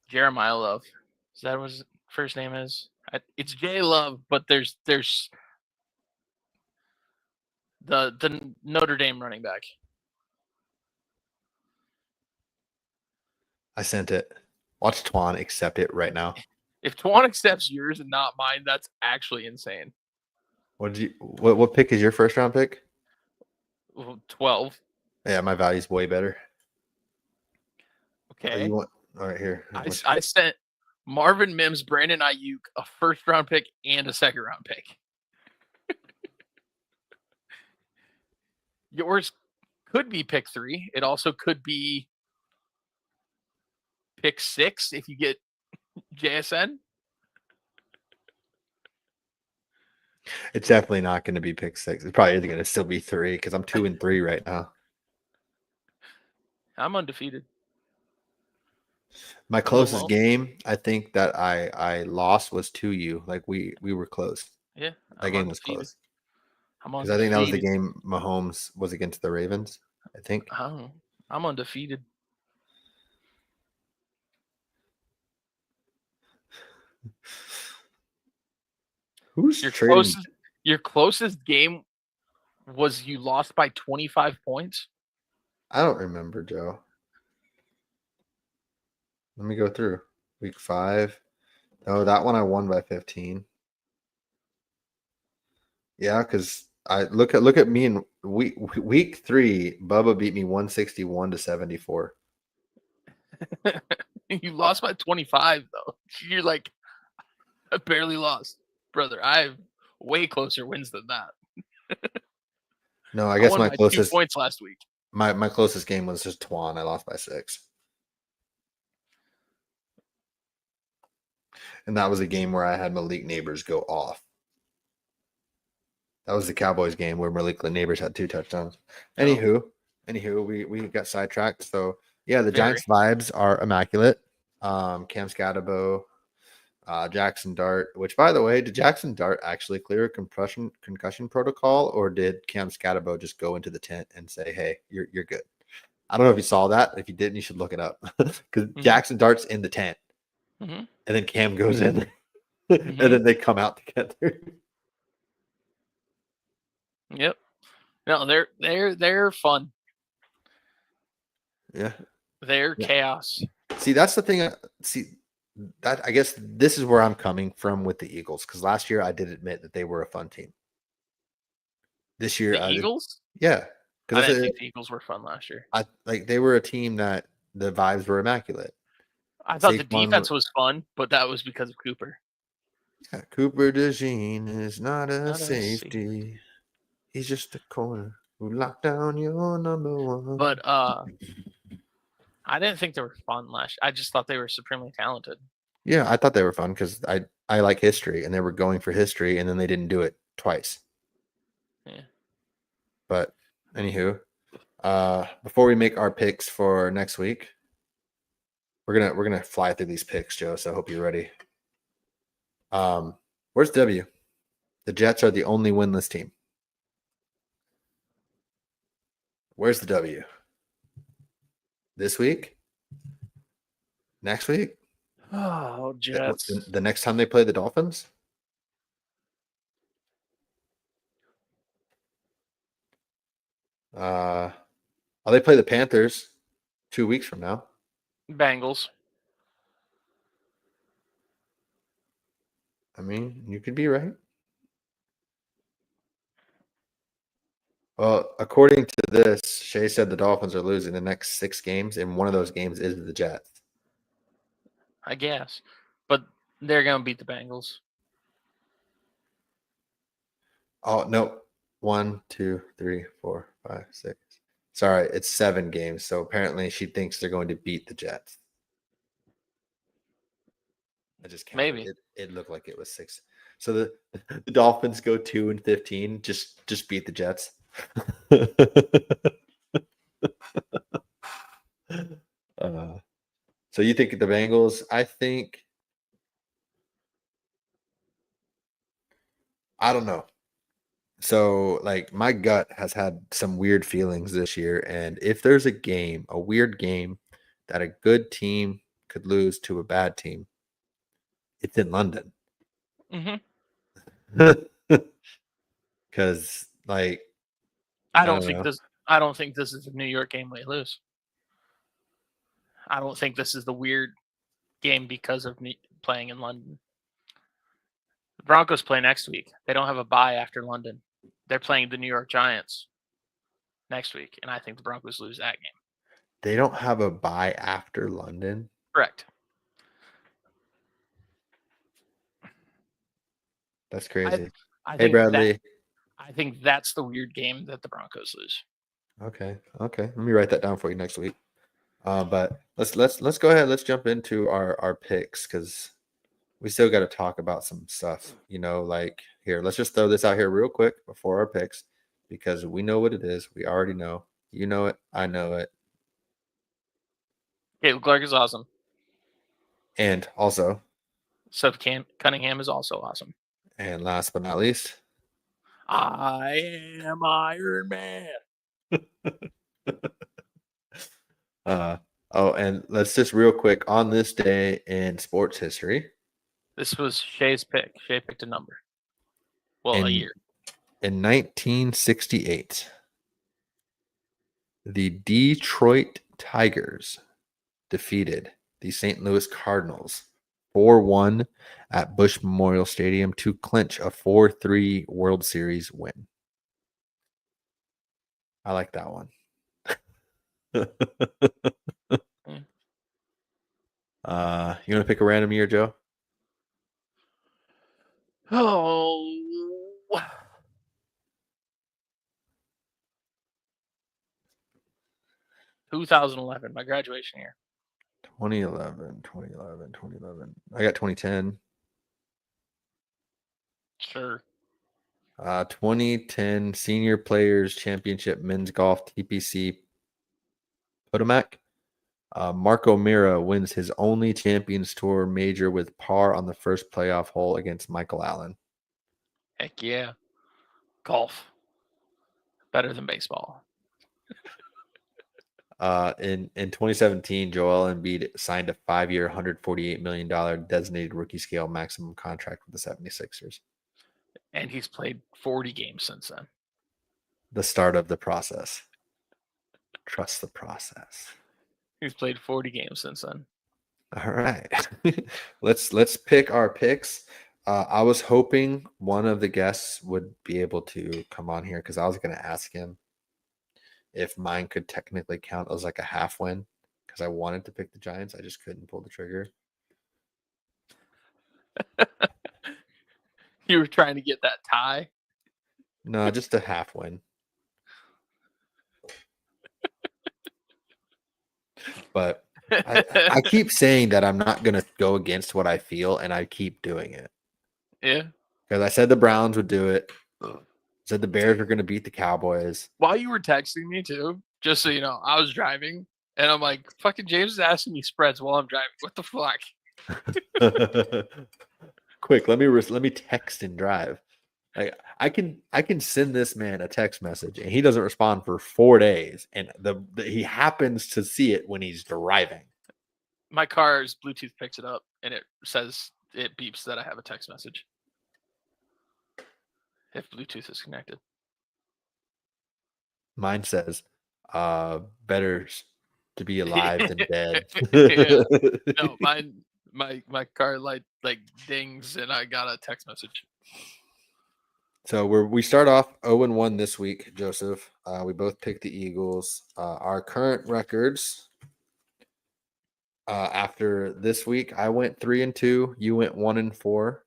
Jeremiah Love. Is that what his first name is? It's J Love, but there's the Notre Dame running back. I sent it. Watch Twan accept it right now. If Twan accepts yours and not mine, that's actually insane. What pick is your first round pick? 12. Yeah, my value's way better. Okay. You want all right here. I sent Marvin Mims, Brandon Ayuk, a first round pick and a second round pick. Yours could be pick 3. It also could be pick 6 if you get JSN. It's definitely not going to be pick 6. It's probably going to still be 3 because I'm 2-3 right now. I'm undefeated. My closest game, I think that I lost was to you. Like we were close. Yeah, that game was close. Because I think that was the game Mahomes was against the Ravens. I think. I'm undefeated. Who's trading? Your closest game was you lost by 25 points? I don't remember, Joe. Let me go through. Week 5, Oh, that one I won by 15. Yeah, because I look at me in week 3. Bubba beat me 161 to 74. You lost by 25 though. You're like, I barely lost, brother. I have way closer wins than that. No, I I guess won my by 2 closest points last week. my closest game was just Twan. I lost by 6. And that was a game where I had Malik Neighbors go off. That was the Cowboys game where Malik Neighbors had 2 touchdowns. Anywho, we got sidetracked. So yeah, the Very. Giants vibes are immaculate. Cam Scatabo, Jackson Dart. Which, by the way, did Jackson Dart actually clear a concussion protocol, or did Cam Scatabo just go into the tent and say, "Hey, you're good"? I don't know if you saw that. If you didn't, you should look it up because Jackson Dart's in the tent, Mm-hmm. and then Cam goes in, and Mm-hmm. then they come out together. Yep. No, they're fun. Yeah. They're Yeah. chaos. See, that's the thing. That I guess this is where I'm coming from with the Eagles, because last year I did admit that they were a fun team. This year, The Eagles? yeah, I because didn't think the Eagles were fun last year. I like they were a team that the vibes were immaculate. I thought the Saquon, defense was fun, but that was because of Cooper. yeah, Cooper DeJean is not a Not a safety. safety. He's just a corner who locked down your number one. But I didn't think they were fun last year. I just thought they were supremely talented. Yeah, I thought they were fun because I like history, and they were going for history, and then they didn't do it twice. Yeah. But anywho, before we make our picks for next week, we're gonna fly through these picks, Joe. So I hope you're ready. Where's W? The Jets are the only winless team. Where's the W? This week? Next week? Oh, Jets. The next time they play the Dolphins? They play the Panthers 2 weeks from now. Bengals. I mean, you could be right. Well, according to this, Shay said the Dolphins are losing the next 6 games, and one of those games is the Jets. I guess. But they're going to beat the Bengals. Oh, no. 1, 2, 3, 4, 5, 6. Sorry, it's 7 games. So apparently she thinks they're going to beat the Jets. I just counted. Maybe. It looked like it was 6. So the Dolphins go 2-15. Just beat the Jets. So you think the Bengals? I don't know. So like my gut has had some weird feelings this year, and if there's a weird game that a good team could lose to a bad team, it's in London. Because like I don't think this is a New York game they lose. I don't think this is the weird game because of playing in London. The Broncos play next week. They don't have a bye after London. They're playing the New York Giants next week, and I think the Broncos lose that game. They don't have a bye after London? Correct. That's crazy. Hey, Bradley. I think that's the weird game that the Broncos lose. Okay. Let me write that down for you next week. But let's go ahead. Let's jump into our picks, because we still got to talk about some stuff. Like here, let's just throw this out here real quick before our picks, because we know what it is. We already know. You know it. I know it. Caleb Clark is awesome. And also, Seth Cunningham is also awesome. And last but not least, I am Iron Man. And let's just real quick on this day in sports history. This was Shay's pick. Shay picked a number. Well, a year. In 1968, the Detroit Tigers defeated the St. Louis Cardinals 4-1 at Busch Memorial Stadium to clinch a 4-3 World Series win. I like that one. You want to pick a random year, Joe? Oh. 2011, my graduation year. 2011. I got 2010. Sure. 2010 Senior Players Championship Men's Golf TPC Potomac. Marco Mira wins his only Champions Tour major with par on the first playoff hole against Michael Allen. Heck yeah. Golf. Better than baseball. In 2017, Joel Embiid signed a 5-year, $148 million designated rookie scale maximum contract with the 76ers. And he's played 40 games since then. The start of the process. Trust the process. He's played 40 games since then. All right. let's pick our picks. I was hoping one of the guests would be able to come on here because I was going to ask him if mine could technically count as like a half win because I wanted to pick the Giants. I just couldn't pull the trigger. You were trying to get that tie? No, just a half win. But I keep saying that I'm not going to go against what I feel, and I keep doing it. Yeah. Because I said the Browns would do it. Said the Bears are going to beat the Cowboys. While you were texting me too, just so you know, I was driving, and I'm like, fucking James is asking me spreads while I'm driving. What the fuck? Quick, let me text and drive. Like I can send this man a text message and he doesn't respond for 4 days, and he happens to see it when he's driving. My car's Bluetooth picks it up and it beeps that I have a text message if Bluetooth is connected. Mine says, better to be alive than dead. No, my car light like dings and I got a text message. So we start off 0-1 this week, Joseph. We both picked the Eagles. Our current records after this week, I went 3-2. You went 1-4.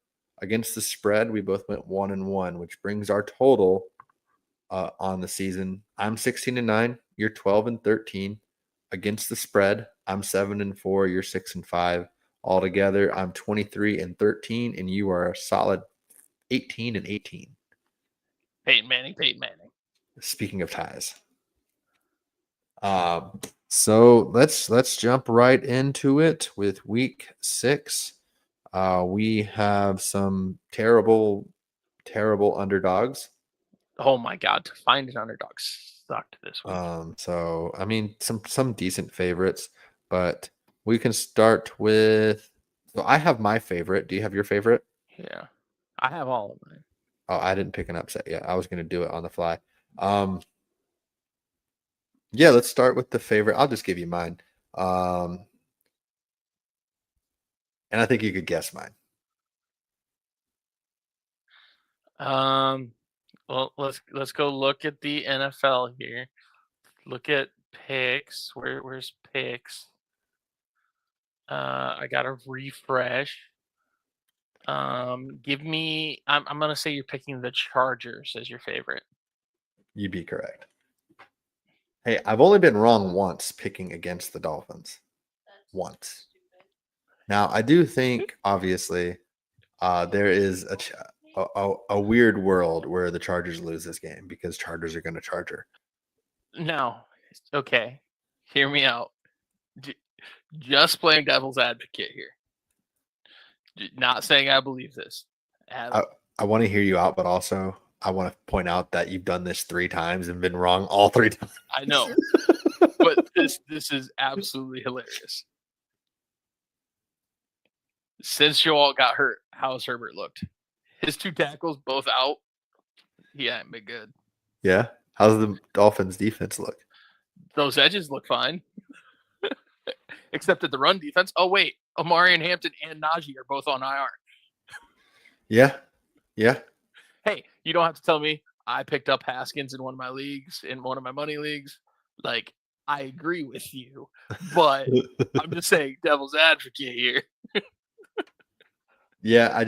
Against the spread, we both went 1-1, which brings our total on the season. I'm 16-9. You're 12-13. Against the spread, I'm 7-4. You're 6-5. Altogether, I'm 23-13, and you are a solid 18-18. Peyton Manning. Speaking of ties. So let's jump right into it with week 6. We have some terrible underdogs. Oh my God, to find an underdog sucked this week. So I mean some decent favorites, but we can start with. So I have my favorite. Do you have your favorite? Yeah, I have all of mine. Oh, I didn't pick an upset yet. I was going to do it on the fly. Yeah, let's start with the favorite. I'll just give you mine. And I think you could guess mine. Well, let's go look at the NFL here. Look at picks. Where's picks? I gotta refresh. Give me. I'm gonna say you're picking the Chargers as your favorite. You'd be correct. Hey, I've only been wrong once picking against the Dolphins. Once. Now, I do think, obviously, there is a weird world where the Chargers lose this game because Chargers are going to Charger. No. Okay. Hear me out. Just playing devil's advocate here. Not saying I believe this. I want to hear you out, but also I want to point out that you've done this 3 times and been wrong all 3 times. I know. But this is absolutely hilarious. Since Joel got hurt, how's Herbert looked? His 2 tackles both out. He ain't been good. Yeah. How's the Dolphins defense look? Those edges look fine. Except at the run defense. Oh wait, Amarian Hampton and Najee are both on IR. Yeah. Yeah. Hey, you don't have to tell me I picked up Haskins in one of my leagues, in one of my money leagues. Like, I agree with you, but I'm just saying devil's advocate here. Yeah, I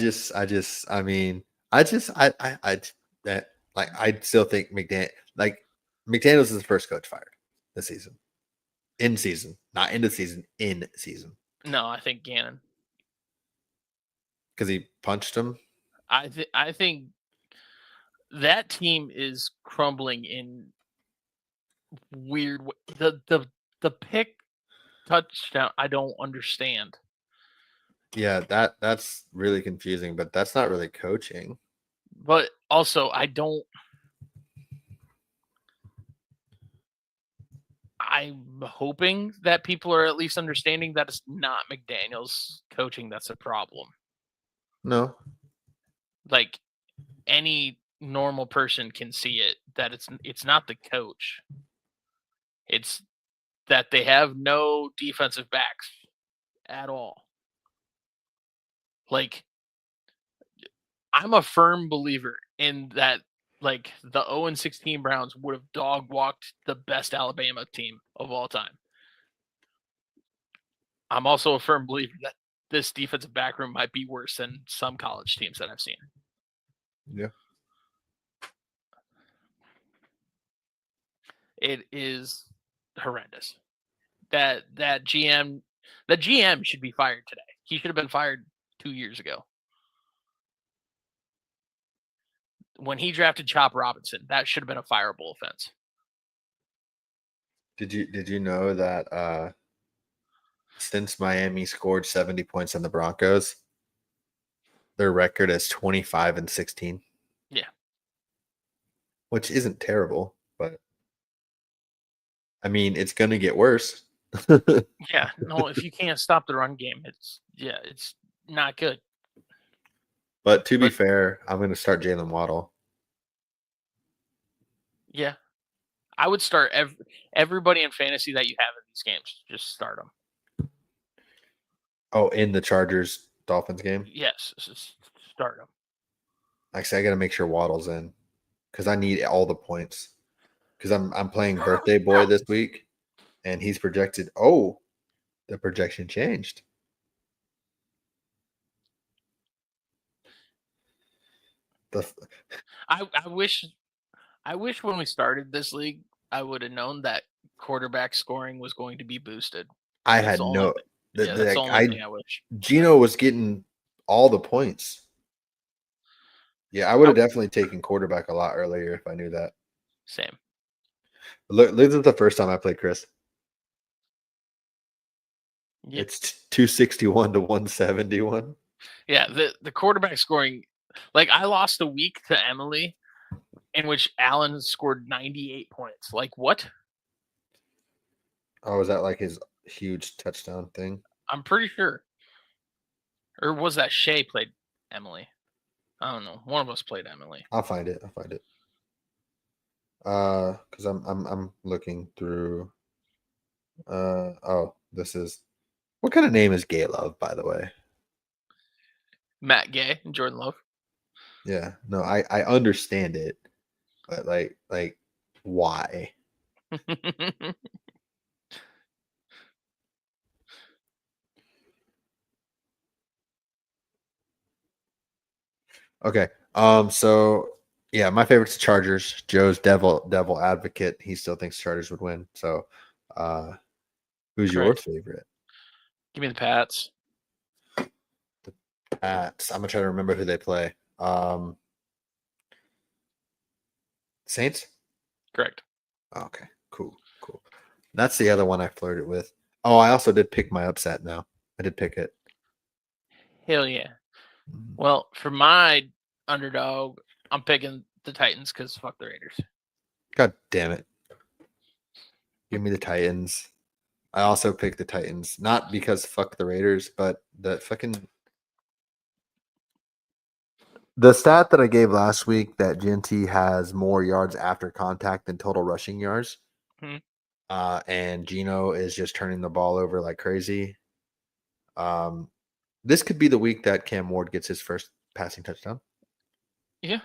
still think McDaniels is the first coach fired this season. In season, not into season, in season. No, I think Gannon. Because he punched him? I think that team is crumbling in weird the pick touchdown I don't understand. Yeah, that's really confusing, but that's not really coaching. But also I'm hoping that people are at least understanding that it's not McDaniel's coaching that's a problem. No. Like, any normal person can see it, that it's not the coach. It's that they have no defensive backs at all. Like, I'm a firm believer in that. Like, the 0-16 Browns would have dog walked the best Alabama team of all time. I'm also a firm believer that this defensive back room might be worse than some college teams that I've seen. Yeah. It is horrendous. That GM should be fired today. He should have been fired 2 years ago. When he drafted Chop Robinson, that should have been a fireable offense. Did you know that since Miami scored 70 points on the Broncos, their record is 25-16? Yeah. Which isn't terrible, but I mean, it's going to get worse. Yeah, no, if you can't stop the run game, it's not good. But to be fair, I'm going to start Jalen Waddle. Yeah. I would start everybody in fantasy that you have in these games. Just start them. Oh, in the Chargers-Dolphins game? Yes, just start them. Actually, I got to make sure Waddle's in because I need all the points. Because I'm playing Birthday Boy this week, and he's projected. Oh, the projection changed. I wish when we started this league, I would have known that quarterback scoring was going to be boosted. I had no. That's the only thing I wish. Gino was getting all the points. Yeah, I would have definitely taken quarterback a lot earlier if I knew that. Same. Look, this is the first time I played Chris. Yeah. It's 261 to 171. Yeah, the quarterback scoring, like, I lost a week to Emily in which Allen scored 98 points. Like, what? Oh, was that like his huge touchdown thing? I'm pretty sure. Or was that Shay played Emily? I don't know. One of us played Emily. I'll find it. Because I'm looking through. Oh, this is what kind of name is Gay Love, by the way? Matt Gay and Jordan Love. Yeah, no, I understand it, but like why? Okay. So yeah, my favorite's the Chargers. Joe's devil advocate. He still thinks Chargers would win. So who's your favorite? Give me the Pats. The Pats. I'm gonna try to remember who they play. Saints? Correct. Okay, cool. That's the other one I flirted with. Oh, I also did pick my upset now. I did pick it. Hell yeah. Well, for my underdog, I'm picking the Titans because fuck the Raiders. God damn it. Give me the Titans. I also picked the Titans. Not because fuck the Raiders, but the stat that I gave last week that Genty has more yards after contact than total rushing yards. and Geno is just turning the ball over like crazy. This could be the week that Cam Ward gets his first passing touchdown. Yeah.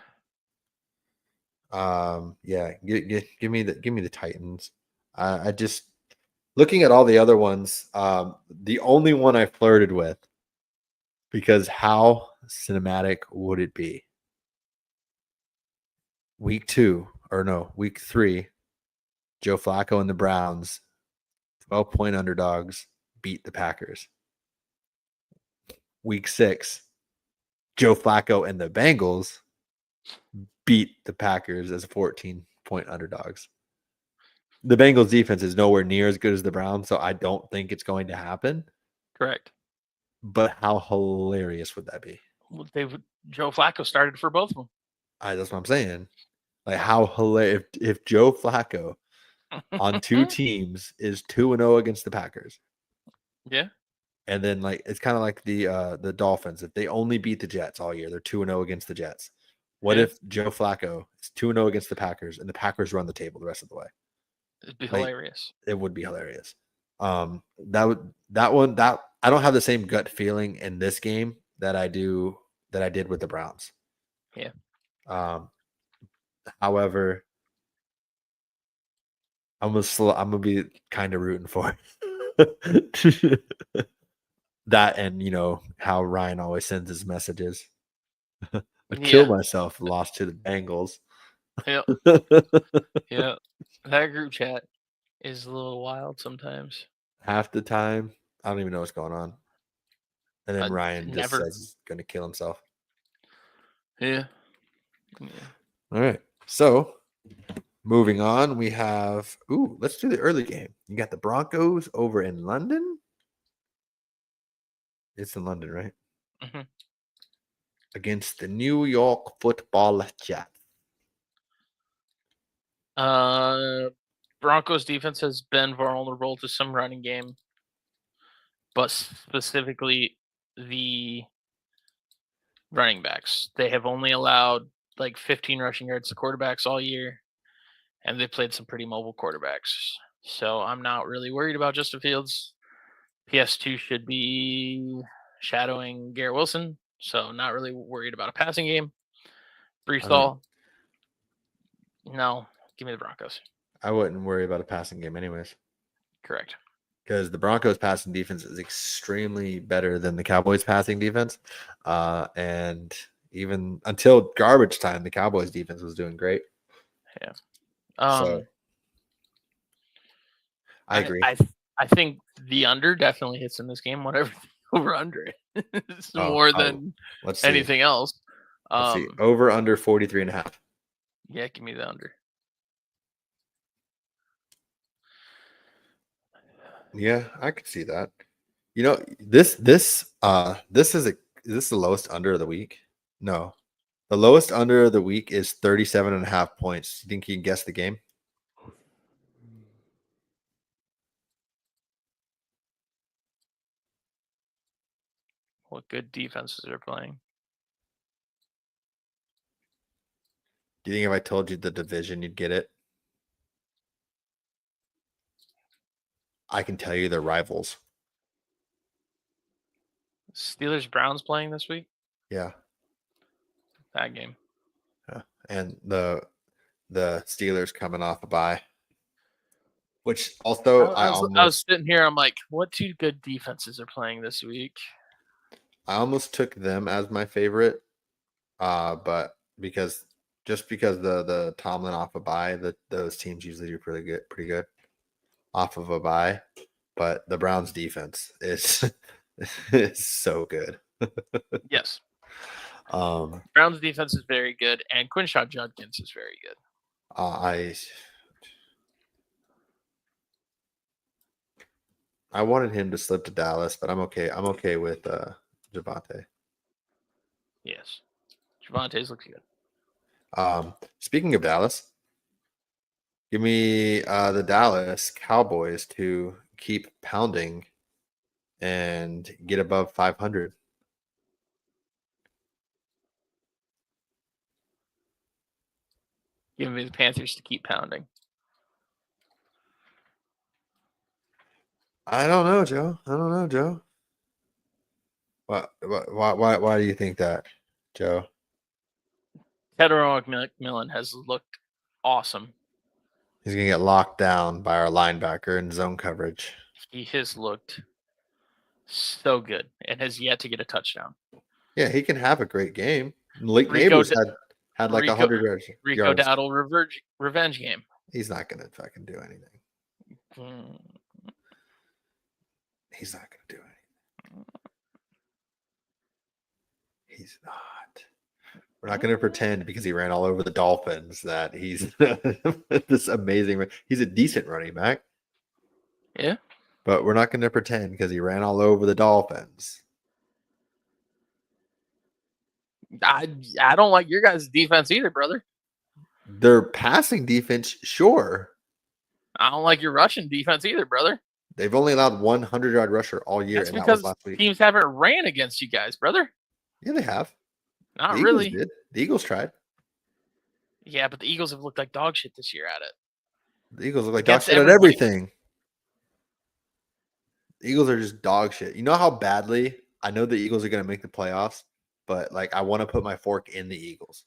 Yeah. Give me the Titans. I just looking at all the other ones. The only one I flirted with, because how cinematic would it be? Week 3, Joe Flacco and the Browns, 12-point underdogs, beat the Packers. Week 6, Joe Flacco and the Bengals beat the Packers as 14-point underdogs. The Bengals defense is nowhere near as good as the Browns, so I don't think it's going to happen. Correct. But how hilarious would that be? Well, Joe Flacco started for both of them. That's what I'm saying. Like, how hilarious if Joe Flacco on two teams is 2-0 against the Packers. Yeah. And then like it's kind of like the Dolphins. If they only beat the Jets all year, they're 2-0 against the Jets. What if Joe Flacco is 2-0 against the Packers and the Packers run the table the rest of the way? It'd be hilarious. It would be hilarious. That one I don't have the same gut feeling in this game that I did with the Browns. Yeah. However, I'm gonna be kind of rooting for that, and how Ryan always sends his messages. I killed myself, lost to the Bengals. Yeah. Yeah. That group chat is a little wild sometimes. Half the time, I don't even know what's going on. And then Ryan just says he's going to kill himself. Yeah. All right. So, moving on, we have, let's do the early game. You got the Broncos over in London. It's in London, right? Mm-hmm. Against the New York Football Jets. Broncos defense has been vulnerable to some running game, but specifically the running backs. They have only allowed like 15 rushing yards to quarterbacks all year, and they played some pretty mobile quarterbacks. So I'm not really worried about Justin Fields. PS2 should be shadowing Garrett Wilson, so not really worried about a passing game. Brees Hall, no, give me the Broncos. I wouldn't worry about a passing game anyways. Correct. Because the Broncos passing defense is extremely better than the Cowboys passing defense. And even until garbage time, the Cowboys defense was doing great. Yeah. So I agree. I think the under definitely hits in this game, whatever over under it's more than anything else. Let's see. Over under 43.5. Yeah, give me the under. Yeah, I could see that. This is the lowest under of the week? No. The lowest under of the week is 37.5 points. You think you can guess the game? What good defenses are playing? Do you think if I told you the division, you'd get it? I can tell you they're rivals. Steelers Browns playing this week? Yeah. That game. Yeah. And the Steelers coming off a bye. Which also I was sitting here, I'm like, what two good defenses are playing this week? I almost took them as my favorite. But because the Tomlin off a bye, those teams usually do pretty good off of a bye. But the Browns defense is so good. Yes. Browns defense is very good, and Quinshon Judkins is very good. I wanted him to slip to Dallas, but I'm okay. I'm okay with Javonte. Yes, Javonte's looks good. Speaking of Dallas, give me the Dallas Cowboys to keep pounding and get above 500. Give me the Panthers to keep pounding. I don't know, Joe. I don't know, Joe. Why do you think that, Joe? Tedero McMillan has looked awesome. He's gonna get locked down by our linebacker in zone coverage. He has looked so good and has yet to get a touchdown. Yeah, he can have a great game. Lake Rico Neighbors had like Rico 100 Rico yards. Dowdle revenge game. He's not gonna fucking do anything. Mm. He's not gonna do anything. He's not. We're not going to pretend because he ran all over the Dolphins that he's this amazing. He's a decent running back. Yeah. But we're not going to pretend because he ran all over the Dolphins. I don't like your guys' defense either, brother. Their passing defense, sure. I don't like your rushing defense either, brother. They've only allowed 100-yard rusher all year, That's and that because was last week. teams haven't ran against you guys, brother. Yeah, they have. Not the really. Eagles did. The Eagles tried. Yeah, but the Eagles have looked like dog shit this year at it. The Eagles look like dog shit at everything. The Eagles are just dog shit. You know how badly I know the Eagles are going to make the playoffs, but like I want to put my fork in the Eagles.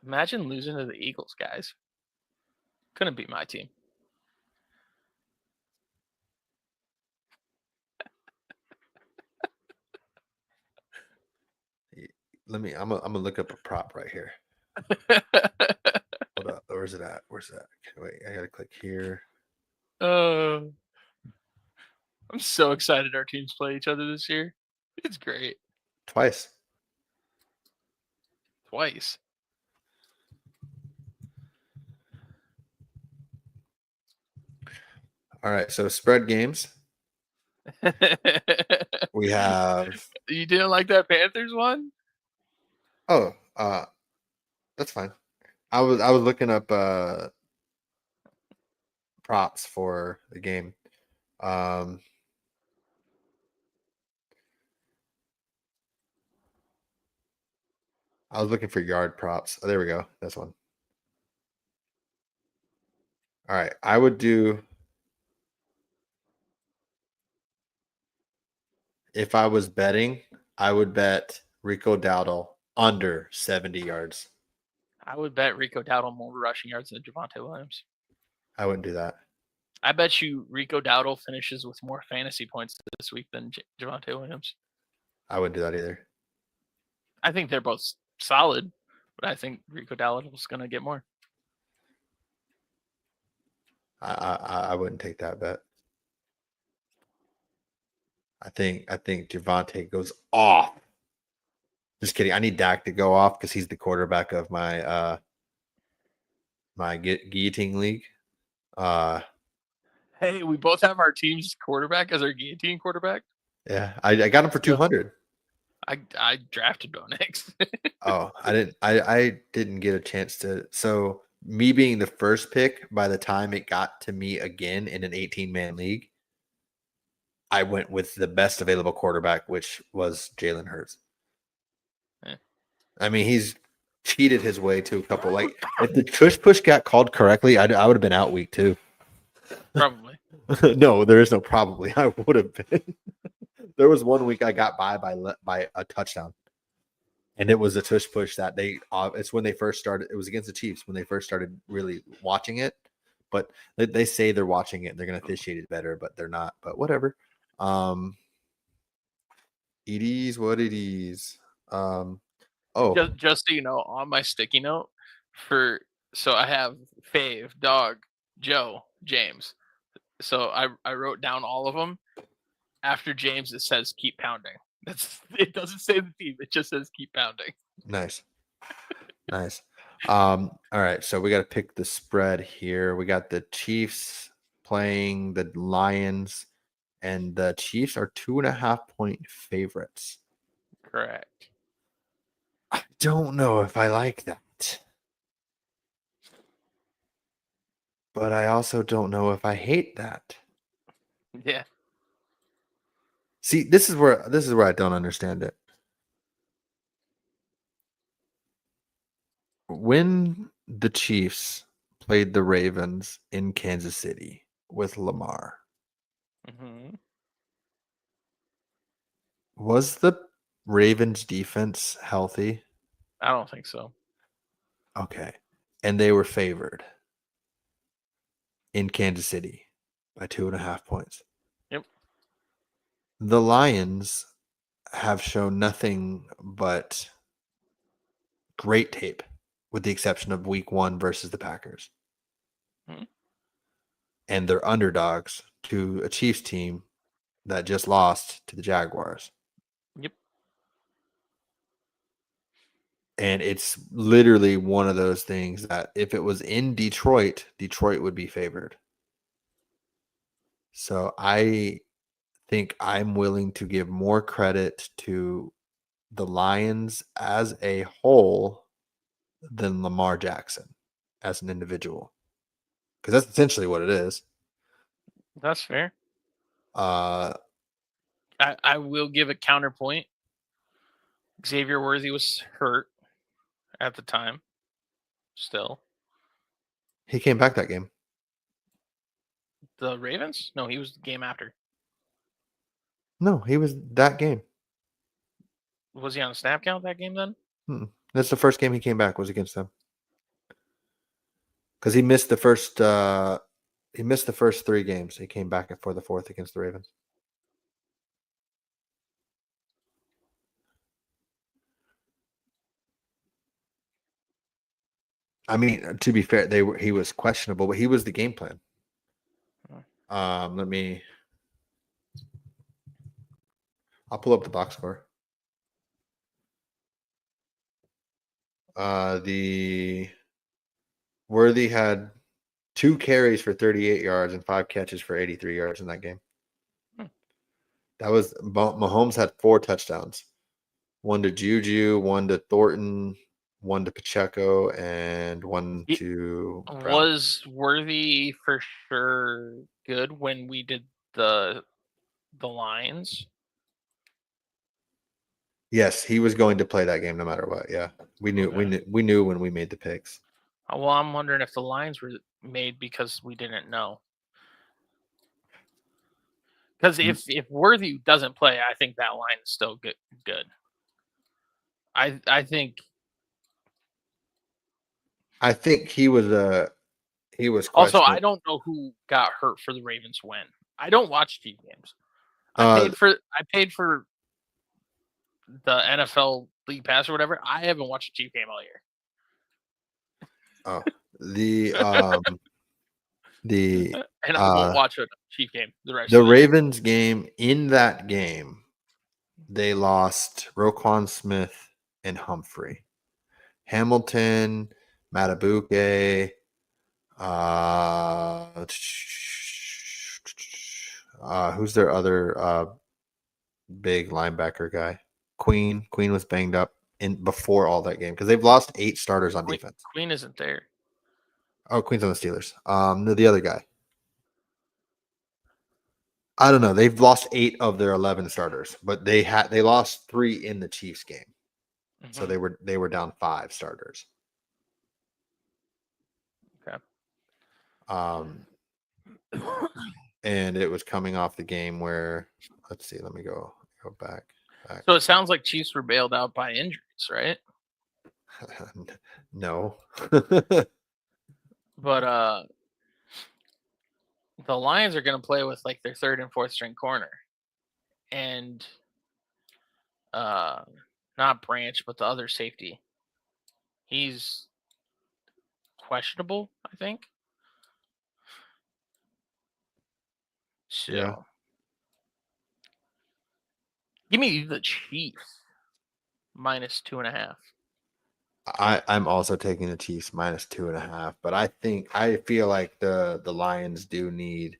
Imagine losing to the Eagles, guys. Couldn't be my team. I'm gonna look up a prop right here. Hold up. Where's it at? Where's that? Okay, wait, I gotta click here. I'm so excited our teams play each other this year. It's great. Twice. All right, so spread games. We have. You didn't like that Panthers one? Oh, that's fine. I was looking up props for the game. I was looking for yard props. Oh, there we go. That's one. All right, I would do. If I was betting, I would bet Rico Dowdle under 70 yards. I would bet Rico Dowdle more rushing yards than Javonte Williams. I wouldn't do that. I bet you Rico Dowdle finishes with more fantasy points this week than Javonte Williams. I wouldn't do that either. I think they're both solid, but I think Rico Dowdle is going to get more. I wouldn't take that bet. I think Javonte goes off. Just kidding. I need Dak to go off because he's the quarterback of my my guillotine league. Hey, we both have our team's quarterback as our guillotine quarterback. Yeah, I got him for 200. I drafted Bo Nix. Oh, I didn't get a chance to. So me being the first pick, by the time it got to me again in an 18-man league, I went with the best available quarterback, which was Jalen Hurts. I mean, he's cheated his way to a couple. Like, if the tush push got called correctly, I would have been out week 2. Probably. No, there is no probably. I would have been. There was one week I got by a touchdown, and it was a tush push that they. It's when they first started. It was against the Chiefs when they first started really watching it. But they say they're watching it and they're going to officiate it better, but they're not. But whatever. It is what it is. Just so you know, on my sticky note so I have Fave, Dog, Joe, James. So I wrote down all of them. After James, it says keep pounding. It doesn't say the team, it just says keep pounding. Nice. All right, so we got to pick the spread here. We got the Chiefs playing the Lions, and the Chiefs are 2.5-point favorites. Correct. I don't know if I like that, but I also don't know if I hate that. Yeah. See, this is where I don't understand it. When the Chiefs played the Ravens in Kansas City with Lamar, Was the Ravens defense healthy? I don't think so. Okay. And they were favored in Kansas City by 2.5 points. Yep. The Lions have shown nothing but great tape, with the exception of week 1 versus the Packers. Hmm. And they're underdogs to a Chiefs team that just lost to the Jaguars. Yep. And it's literally one of those things that if it was in Detroit, Detroit would be favored. So I think I'm willing to give more credit to the Lions as a whole than Lamar Jackson as an individual. Because that's essentially what it is. That's fair. Uh, I will give a counterpoint. Xavier Worthy was hurt at the time. Still. he came back that game. The Ravens? No, he was the game after. No, he was that game. Was he on a snap count that game then? That's the first game he came back was against them. Because he missed the first 3 games. He came back for the 4th against the Ravens. I mean, to be fair, he was questionable, but he was the game plan. I'll pull up the box score. The Worthy had 2 carries for 38 yards and 5 catches for 83 yards in that game. That was Mahomes had 4 touchdowns. 1 to Juju, 1 to Thornton, 1 to Pacheco, and 1 to Brown. Was Worthy for sure good when we did the Lions? Yes, he was going to play that game no matter what. Yeah, we knew when we made the picks. Well, I'm wondering if the lines were made because we didn't know. Because if Worthy doesn't play, I think that line is still good. I think he was also, I don't know who got hurt for the Ravens when. I don't watch Chief games. I paid for the NFL League Pass or whatever. I haven't watched a Chief game all year. Oh, and I won't watch a Chief game the rest the of the Ravens game. In that game, they lost Roquan Smith and Humphrey, Hamilton, Matabuke, who's their other big linebacker guy? Queen was banged up before all that game because they've lost 8 starters on defense. Queen isn't there. Oh, Queen's on the Steelers. The other guy. I don't know. They've lost 8 of their 11 starters, but they lost 3 in the Chiefs game. Mm-hmm. So they were down 5 starters. Okay. And it was coming off the game where, let's see, let me go back. So it sounds like Chiefs were bailed out by injuries, right? No. But the Lions are going to play with like their 3rd and 4th string corner. And not Branch, but the other safety. He's questionable, I think. So, yeah. Give me the Chiefs minus 2.5. I'm also taking the Chiefs minus 2.5, but I feel like the Lions do need.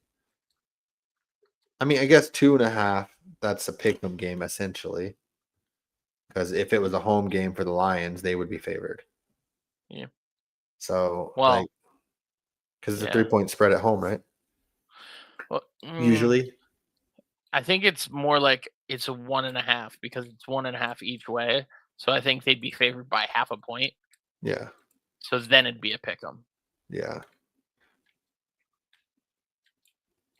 I mean, I guess 2.5. That's a pick'em game essentially, because if it was a home game for the Lions, they would be favored. Yeah. So, well, because it's a 3-point spread at home, right? Well, usually. I think it's more like it's a 1.5 because it's 1.5 each way. So I think they'd be favored by 0.5 point. Yeah. So then it'd be a pick'em. Yeah.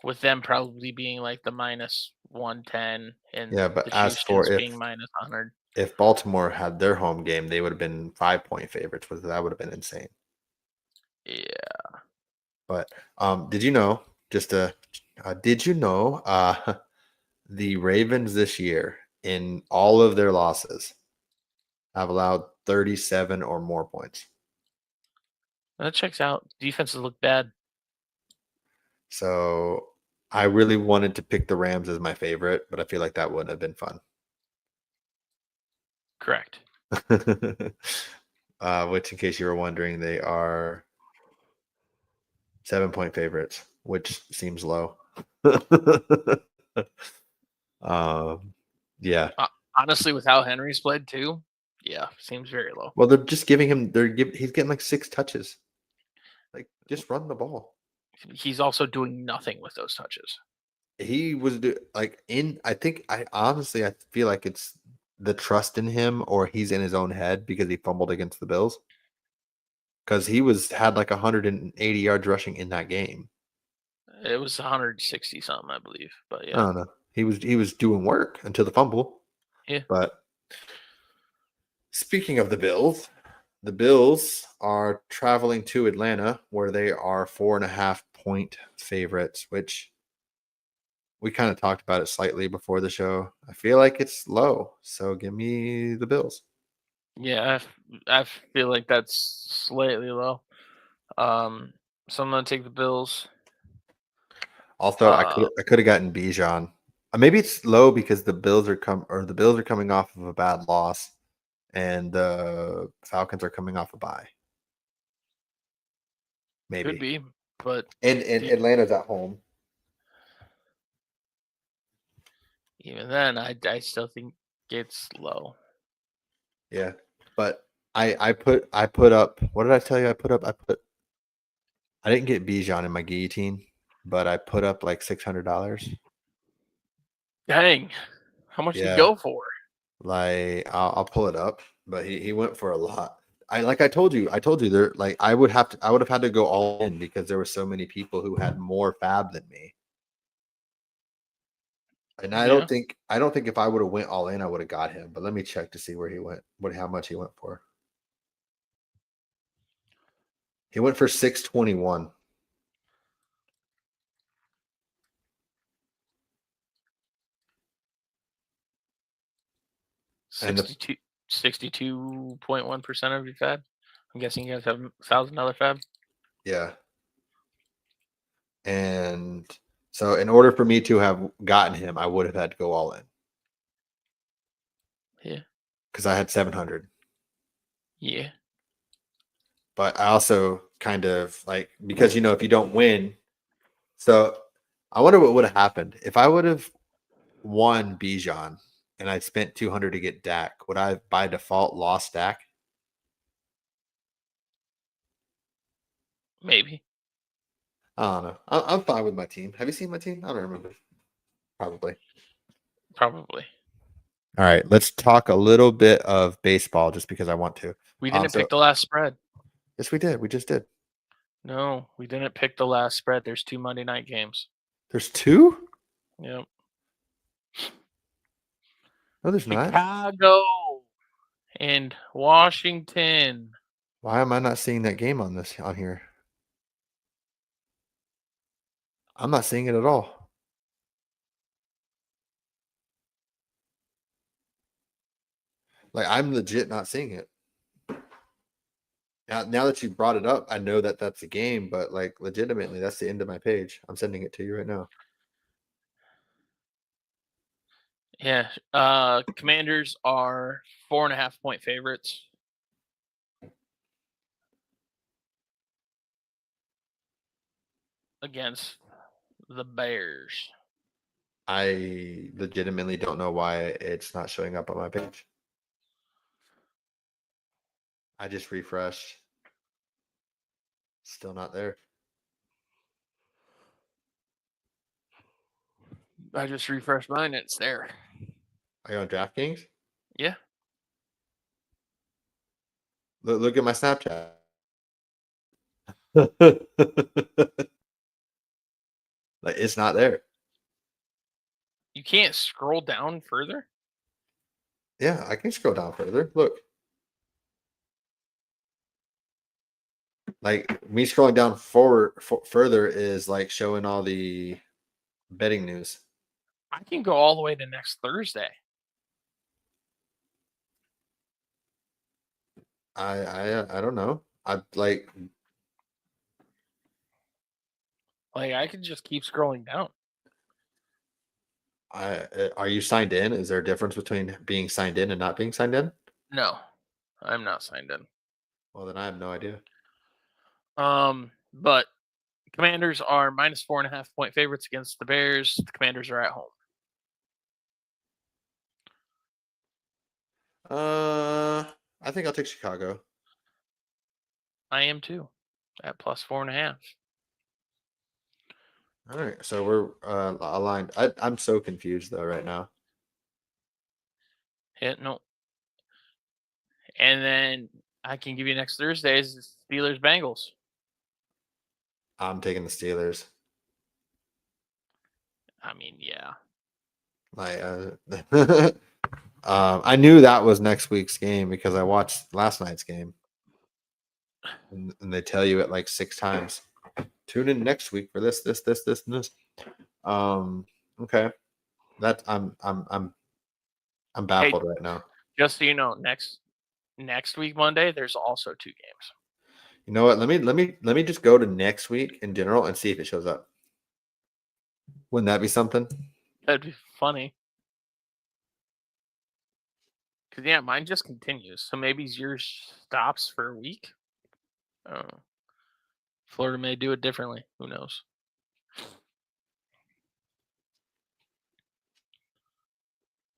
with them probably being like the minus 110 and Yeah, the but as for Houston's being minus 100. if Baltimore had their home game, they would have been 5-point favorites. That would have been insane. Yeah. But did you know? Did you know? The Ravens this year, in all of their losses, have allowed 37 or more points. That checks out. Defenses look bad. So I really wanted to pick the Rams as my favorite, but I feel like that wouldn't have been fun. Correct. Which, in case you were wondering, they are 7-point favorites, which seems low. um, yeah. Honestly, with how Henry's played too, yeah, seems very low. Well, they're just giving him. He's getting like 6 touches. Like, just run the ball. He's also doing nothing with those touches. He was I think I feel like it's the trust in him, or he's in his own head because he fumbled against the Bills. Because he had like 180 yards rushing in that game. It was 160 something, I believe. But I yeah. don't know. He was doing work until the fumble. Yeah. But speaking of the Bills are traveling to Atlanta, where they are 4.5-point favorites, which we kind of talked about it slightly before the show. I feel like it's low, so give me the Bills. Yeah, I feel like that's slightly low. So I'm gonna take the Bills. Also, Uh, I could have gotten Bijan. Maybe it's low because the Bills are coming off of a bad loss, and the Falcons are coming off a bye. could Maybe, be, but and the, Atlanta's at home. even then, I still think it's low. Yeah, but I put up. What did I tell you? I didn't get Bijan in my guillotine, but I put up like $600. Dang, how much did he Yeah, go for? like I'll pull it up, but he went for a lot. I told you there like I would have had to go all in because there were so many people who had more fab than me. And Yeah, I don't think if I would have went all in, I would have got him. But let me check to see where he went, how much he went for. He went for 621. And 62.1% of your fab. I'm guessing you guys have $1,000 fab. yeah. And so in order for me to have gotten him, I would have had to go all in. Yeah, Because I had 700. yeah. But I also kind of like because if you don't win, so I wonder what would have happened if I would have won Bijan and I spent 200 to get Dak. Would I by default lost Dak? Maybe. I don't know. I'm fine with my team. Have you seen my team? I don't remember. Probably. Probably. All right, let's talk a little bit of baseball just because I want to. We didn't So pick the last spread. yes, we did. We just did. No, we didn't pick the last spread. There's 2 Monday night games. There's 2? Yep. No, there's not. Chicago and Washington. Why am I not seeing that game on here? I'm not seeing it at all. Like I'm legit not seeing it. Now that you brought it up, I know that that's a game, but like legitimately, that's the end of my page. I'm sending it to you right now. Yeah. Commanders are 4.5-point favorites against the Bears. I legitimately don't know why it's not showing up on my page. I just refreshed. Still not there. I just refreshed mine. It's there. Are you on DraftKings? Yeah. Look at my Snapchat. Like it's not there. You can't scroll down further? Yeah, I can scroll down further. Look. Like me scrolling down further is like showing all the betting news. I can go all the way to next Thursday. I don't know. I like I can just keep scrolling down. are you signed in? Is there a difference between being signed in and not being signed in? No, I'm not signed in. Well, then I have no idea. But Commanders are minus 4.5 point favorites against the Bears. The Commanders are at home. I think I'll take Chicago. I am too, at plus 4.5. All right, so we're aligned. I'm so confused though right now. Yeah, no. And then I can give you next Thursday's Steelers Bengals. I'm taking the Steelers. I mean, yeah. Like, I knew that was next week's game because I watched last night's game, and they tell you it like 6 times. Tune in next week for this, and this. Okay, that I'm baffled right now. Just so you know, next week Monday, there's also 2 games. You know what? Let me just go to next week in general and see if it shows up. Wouldn't that be something? That'd be funny. Cause yeah, mine just continues. So maybe yours stops for a week. Florida may do it differently. Who knows?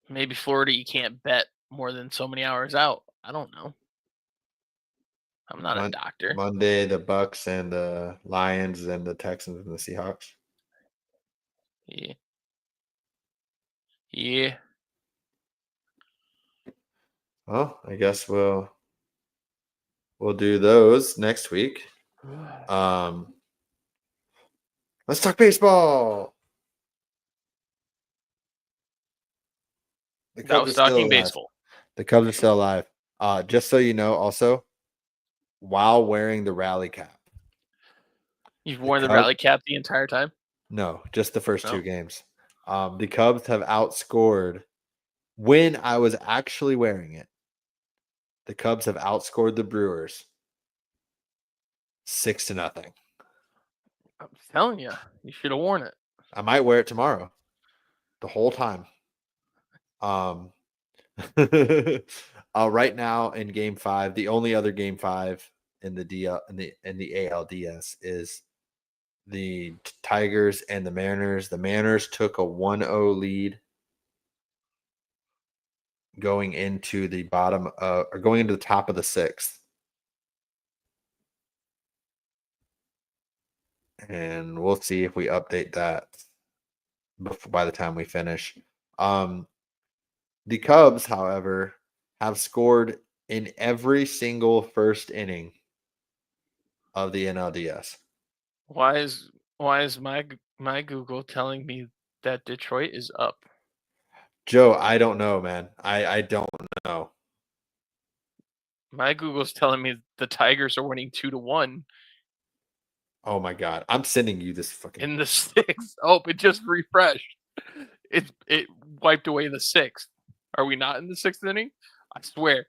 Maybe Florida, you can't bet more than so many hours out. I don't know. I'm not a doctor. Monday, the Bucks and the Lions and the Texans and the Seahawks. Yeah. Yeah. Well, I guess we'll do those next week. Let's talk baseball. The Cubs are still alive. Baseball. The Cubs are still alive. Just so you know, also, while wearing the rally cap. You've worn the rally cap the entire time? No, just the first 2 games. The Cubs have outscored when I was actually wearing it. The Cubs have outscored the Brewers 6-0. I'm telling you, you should have worn it. I might wear it tomorrow. The whole time. Right now in Game 5, the only other Game 5 in the DL in the ALDS is the Tigers and the Mariners. The Mariners took a 1-0 lead going into the going into the top of the 6th. And we'll see if we update that by the time we finish. The Cubs, however, have scored in every single first inning of the NLDS. Why is my Google telling me that Detroit is up? Joe, I don't know, man. I don't know. My Google's telling me the Tigers are winning 2-1. Oh my god. I'm sending you this fucking in the 6th. Oh, it just refreshed. It wiped away the 6th. Are we not in the 6th inning? I swear.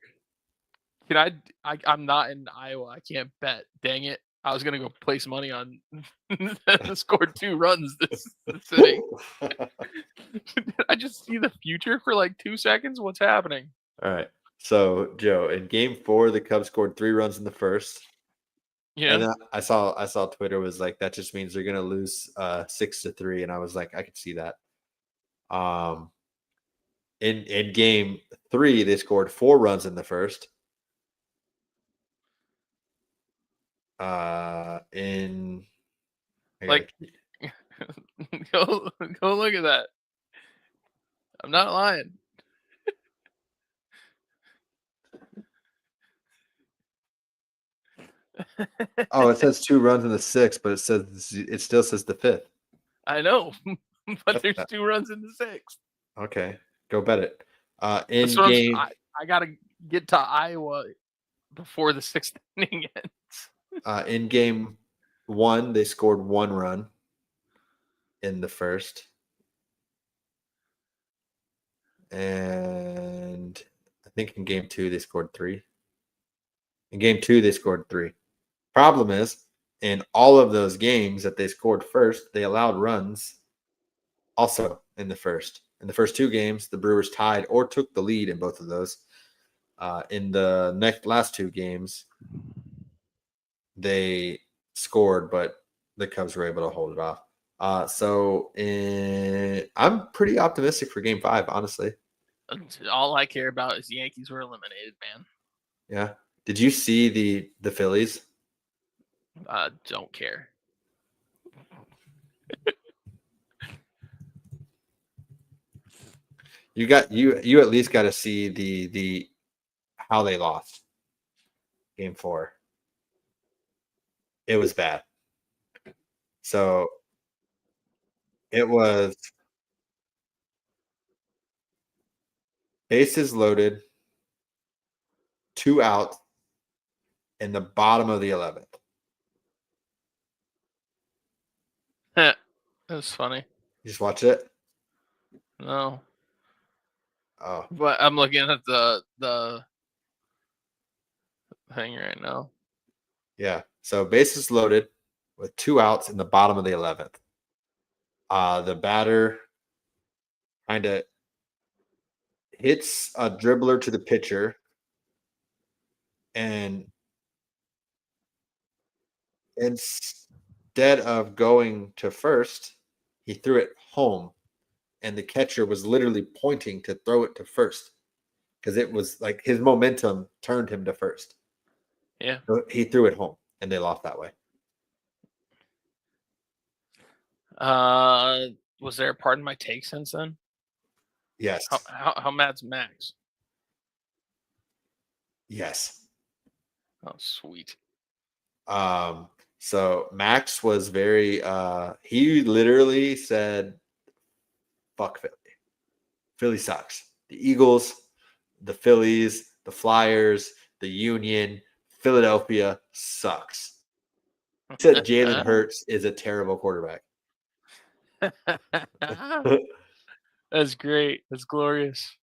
Can I'm not in Iowa. I can't bet. Dang it. I was gonna go place money on scored 2 runs this inning. Did I just see the future for like 2 seconds? What's happening? All right. So, Joe, in Game 4, the Cubs scored 3 runs in the first. Yeah. And then I saw Twitter was like, that just means they're gonna lose 6-3, and I was like, I could see that. In Game 3, they scored 4 runs in the first. In Like go look at that. I'm not lying. Oh, it says 2 runs in the 6th, but it still says the 5th. I know, but there's 2 runs in the 6th. Okay, go bet it. That's what I gotta get to Iowa before the 6th inning ends. In game 1, they scored 1 run in the first. And I think in game 2, they scored 3. In game 2, they scored 3. Problem is, in all of those games that they scored first, they allowed runs also in the first. In the first 2 games, the Brewers tied or took the lead in both of those. In the last 2 games, they scored, but the Cubs were able to hold it off. I'm pretty optimistic for game 5, honestly. All I care about is the Yankees were eliminated, man. Yeah. Did you see the Phillies? Don't care. You at least got to see the how they lost game 4. It was bad. So it was bases loaded, 2 outs in the bottom of the 11th. That was funny. You just watch it? No. Oh. But I'm looking at the thing right now. Yeah. So bases loaded with 2 outs in the bottom of the 11th. The batter kind of hits a dribbler to the pitcher, and instead of going to first, he threw it home, and the catcher was literally pointing to throw it to first because it was like his momentum turned him to first. Yeah. So he threw it home, and they lost that way. Was there a part in my take since then? Yes. How mad's Max? Yes. Oh, sweet. So Max was very he literally said, fuck Philly. Philly sucks. The Eagles, the Phillies, the Flyers, the Union, Philadelphia sucks. He said Jalen Hurts is a terrible quarterback. That's great. That's glorious.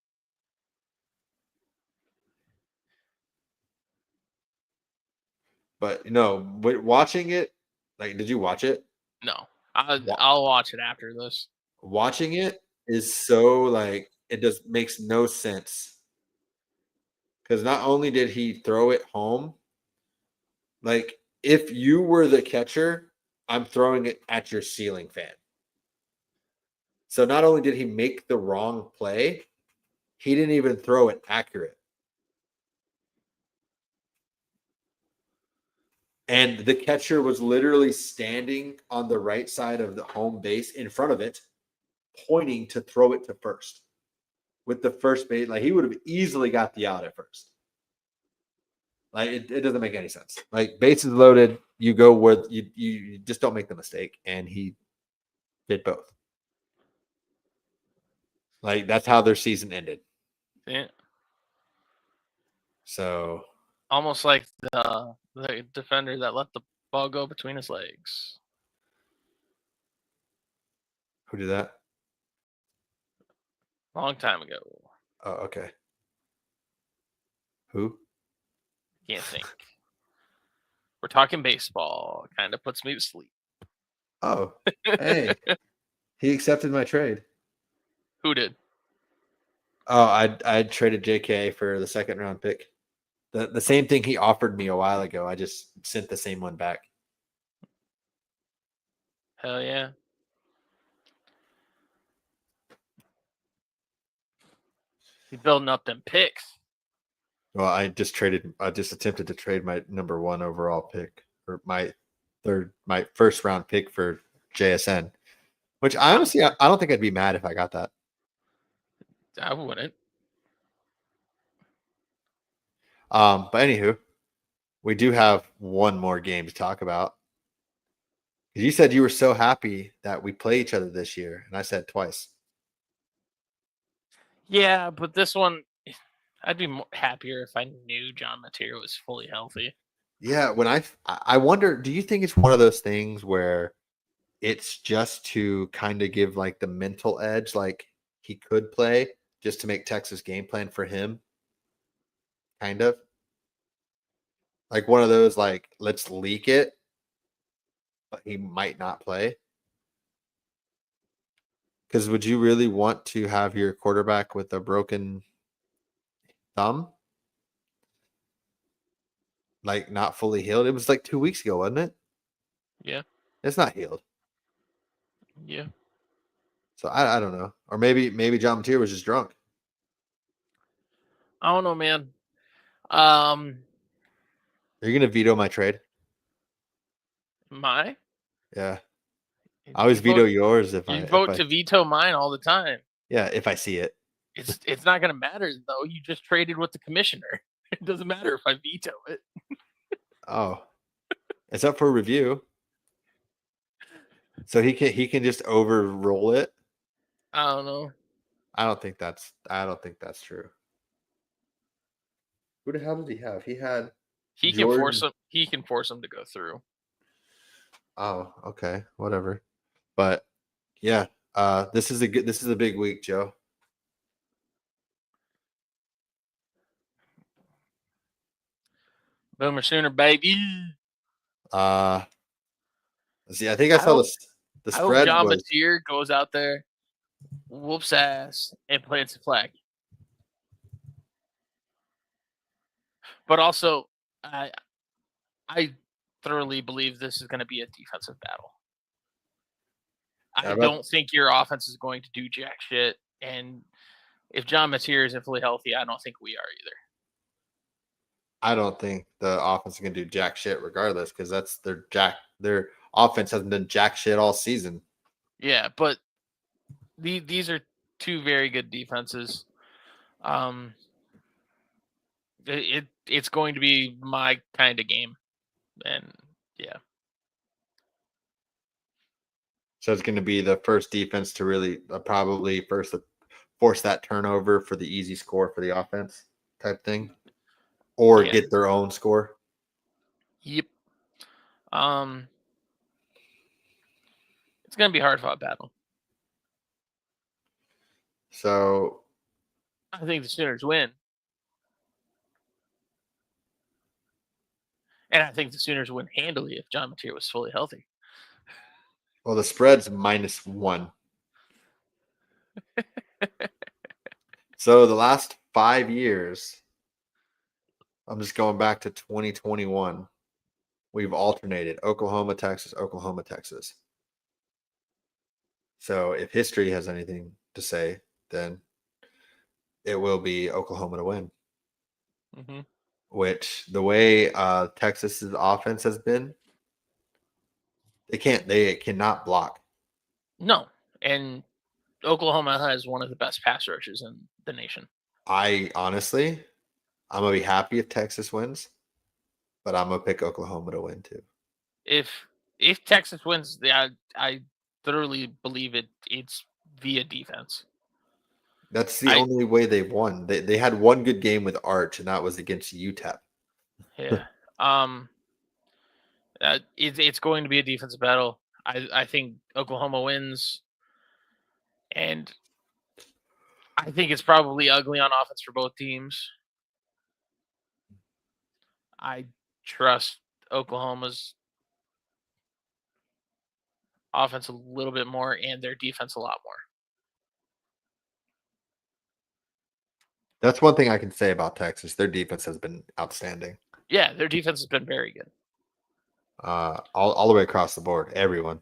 But watching it, like, did you watch it? No, I'll watch it after this. Watching it is so like it just makes no sense. Because not only did he throw it home, like if you were the catcher, I'm throwing it at your ceiling fan. So not only did he make the wrong play, he didn't even throw it accurate. And the catcher was literally standing on the right side of the home base in front of it, pointing to throw it to first. With the first base, like he would have easily got the out at first. Like it doesn't make any sense. Like bases loaded, you go where you just don't make the mistake, and he did both. Like that's how their season ended. Yeah. So almost like the defender that let the ball go between his legs. Who did that? Long time ago. Oh, okay. Who? Can't think. We're talking baseball. Kind of puts me to sleep. Oh, hey. He accepted my trade. Who did? Oh, I traded JK for the 2nd round pick. The same thing he offered me a while ago. I just sent the same one back. Hell yeah. He's building up them picks. Well, I just attempted to trade my number 1 overall pick, or my 1st round pick for JSN, which I honestly, I don't think I'd be mad if I got that. I wouldn't. But anywho, we do have one more game to talk about. You said you were so happy that we play each other this year, and I said twice. Yeah, but this one, I'd be happier if I knew John Mateer was fully healthy. Yeah, when I wonder, do you think it's one of those things where it's just to kind of give like the mental edge, like he could play just to make Texas game plan for him, kind of like one of those like let's leak it, but he might not play. Because would you really want to have your quarterback with a broken thumb, like not fully healed? It was like 2 weeks ago, wasn't it? Yeah, It's not healed. yeah. So I don't know. Or maybe John Mateer was just drunk. I don't know, man. Um, Are you gonna veto my trade? my Yeah. I always you vote veto yours you if vote I to veto mine all the time. yeah, if I see it. It's not gonna matter though. You just traded with the commissioner. It doesn't matter if I veto it. Oh. It's up for review. So he can just overrule it. I don't know. I don't think that's true. Who the hell did he have? He had He can force Jordan. him. He can force him to go through. Oh, okay. Whatever. But yeah, this is a big week, Joe. Boomer Sooner, baby. Uh see, I think I I saw hope this the I hope spread John was Mateer goes out there, whoops ass, and plants a flag. But also, I I thoroughly believe this is going to be a defensive battle. I about don't think your offense is going to do jack shit, and if John Mateer isn't fully healthy, I don't think we are either. I don't think the offense is gonna do jack shit regardless, because that's their offense hasn't done jack shit all season. Yeah, but these are two very good defenses. Um, it's going to be my kind of game, and yeah, So it's gonna be the first defense to really probably first force that turnover for the easy score for the offense type thing. Or yeah, get their own score. yep. Um, it's gonna be a hard fought battle. So I think the Sooners win, and I think the Sooners win handily if John Mateer was fully healthy. well, the spread's -1. So the last 5 years, I'm just going back to 2021. We've alternated Oklahoma, Texas, Oklahoma, Texas. So if history has anything to say, then it will be Oklahoma to win. Mm-hmm. Which the way Texas's offense has been, they cannot block. No, and Oklahoma has one of the best pass rushers in the nation. I honestly, I'm gonna be happy if Texas wins, but I'm gonna pick Oklahoma to win too. If Texas wins, I thoroughly believe it's via defense. That's the I only way they won. They had one good game with Arch, and that was against UTEP. yeah. Um. It's going to be a defensive battle. I think Oklahoma wins, and I think it's probably ugly on offense for both teams. I trust Oklahoma's offense a little bit more and their defense a lot more. That's one thing I can say about Texas. Their defense has been outstanding. Yeah, their defense has been very good. All the way across the board, everyone.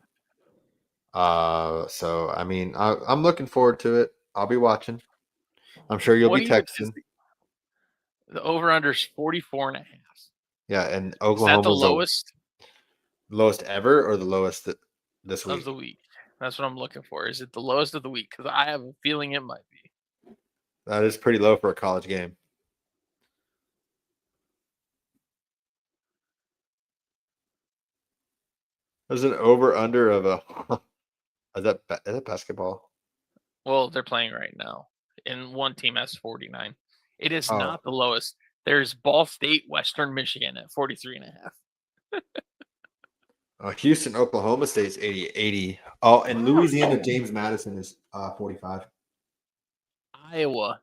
So I mean, I'm looking forward to it. I'll be watching. I'm sure you'll What be even is texting. the over under is 44.5? Yeah, and Is that the Oklahoma's the lowest lowest ever or the lowest this of week. the week? That's what I'm looking for. Is it the lowest of the week? Because I have a feeling it might be. That is pretty low for a college game. There's an over under of a. Is that basketball? Well, they're playing right now, and one team has 49. It is Oh, not the lowest. There's Ball State, Western Michigan at 43.5. Houston, Oklahoma State's 80. Oh, and Louisiana, James Madison is 45. Iowa,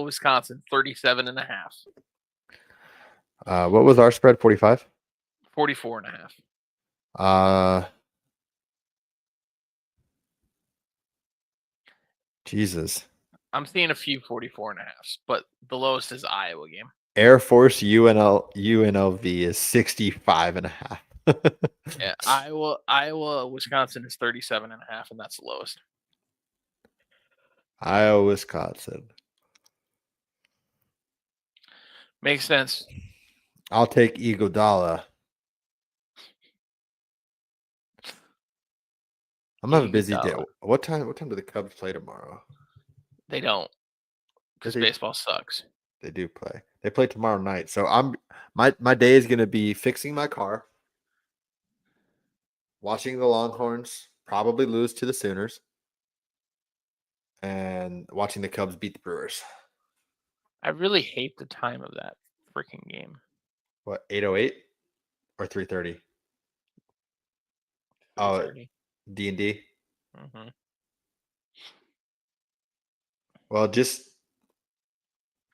Wisconsin, 37.5. What was our spread? 45. 44.5. Jesus. I'm seeing a few 44.5s, but the lowest is Iowa game. Air Force UNLV is 65.5. Yeah, Iowa, Wisconsin is 37.5, and that's the lowest. Iowa, Wisconsin. Makes sense. I'll take Iguodala. I'm gonna have a busy day. What time do the Cubs play tomorrow? They don't, because baseball sucks. They do play. They play tomorrow night. So my day is gonna be fixing my car, watching the Longhorns probably lose to the Sooners, and watching the Cubs beat the Brewers. I really hate the time of that freaking game. What, 8:08 or 3:30? 3:30. D&D. Mm-hmm. Well, just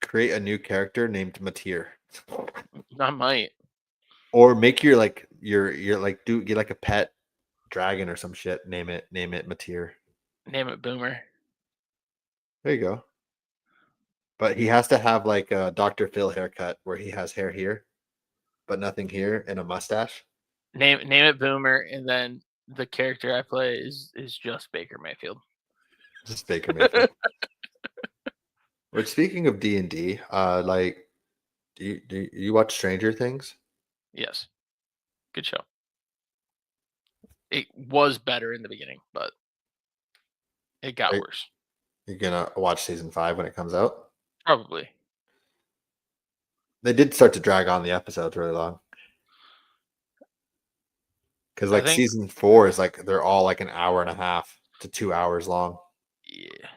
create a new character named Matir. I might. Or make your like get like a pet dragon or some shit. Name it Matir. Name it Boomer. There you go. But he has to have like a Dr. Phil haircut where he has hair here, but nothing here, and a mustache. Name it Boomer, and then the character I play is just Baker Mayfield. Just Baker Mayfield. Which, speaking of D&D, like, do you watch Stranger Things? Yes, good show. It was better in the beginning, but it got worse. You're gonna watch season 5 when it comes out? Probably. They did start to drag on the episodes really long. Because like season 4 is like they're all like an hour and a half to 2 hours long. Yeah.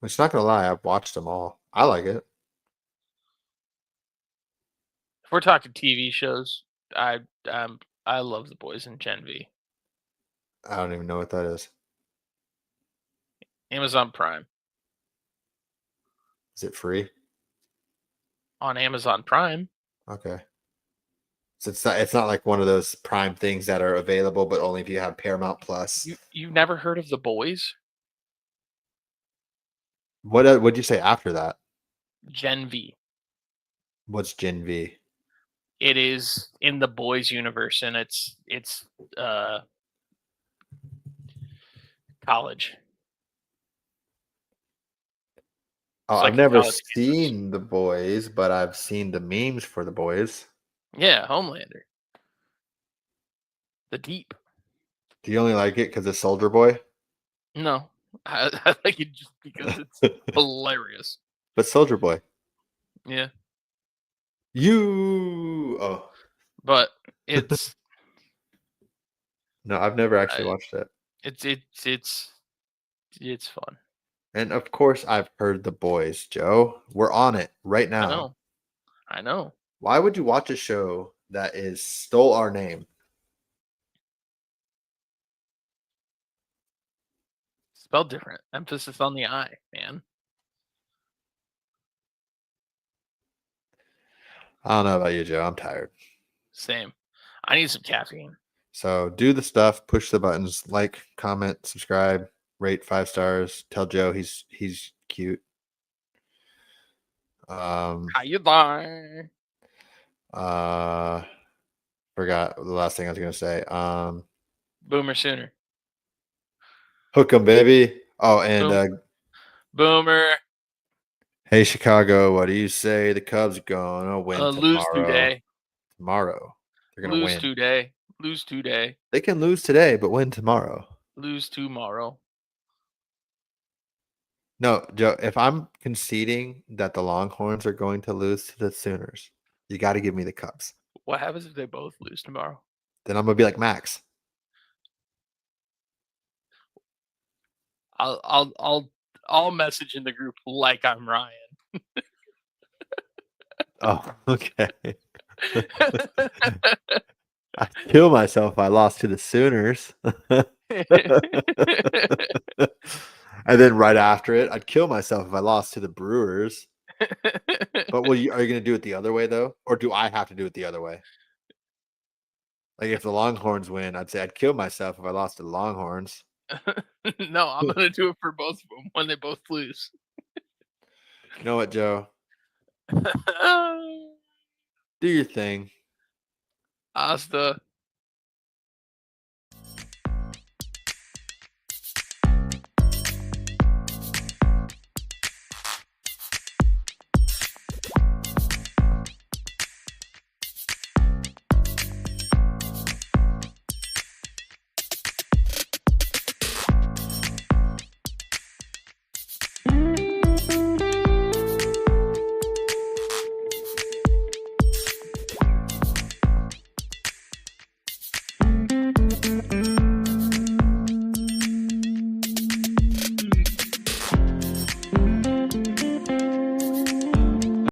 Which, not gonna lie, I've watched them all. I like it. If we're talking TV shows, I love The Boys and Gen V. I don't even know what that is. Amazon Prime. Is it free? On Amazon Prime. Okay. So it's not like one of those Prime things that are available, but only if you have Paramount Plus. You've never heard of The Boys? What'd you say after that? Gen V. What's Gen V? It is in the Boys universe, and it's college. Oh, I've never seen The Boys, but I've seen the memes for The Boys. Yeah, Homelander. The Deep. Do you only like it because it's Soldier Boy? No, I like it just because it's hilarious. But Soldier Boy. Yeah. But it's no, I've never actually watched it. It's fun. And of course, I've heard The Boys, Joe. We're on it right now. I know. Why would you watch a show that stole our name? Spelled different. Emphasis on the I, man. I don't know about you, Joe. I'm tired. Same. I need some caffeine. So do the stuff, push the buttons, like, comment, subscribe, rate 5 stars. Tell Joe he's cute. How you doing? Forgot the last thing I was gonna say. Boomer Sooner. Hook 'em, baby. Oh, and Boomer. Hey Chicago, what do you say? The Cubs are gonna win tomorrow. Lose today. Tomorrow. They're gonna win. Lose today. They can lose today, but win tomorrow. Lose tomorrow. No, Joe, if I'm conceding that the Longhorns are going to lose to the Sooners, you got to give me the Cubs. What happens if they both lose tomorrow? Then I'm gonna be like Max. I'll message in the group like I'm Ryan. Oh, okay. I'd kill myself if I lost to the Sooners. And then right after it, I'd kill myself if I lost to the Brewers. But are you going to do it the other way though, or do I have to do it the other way? Like if the Longhorns win, I'd say I'd kill myself if I lost to the Longhorns. No, I'm gonna do it for both of them when they both lose. You know what, Joe? Do your thing. Hasta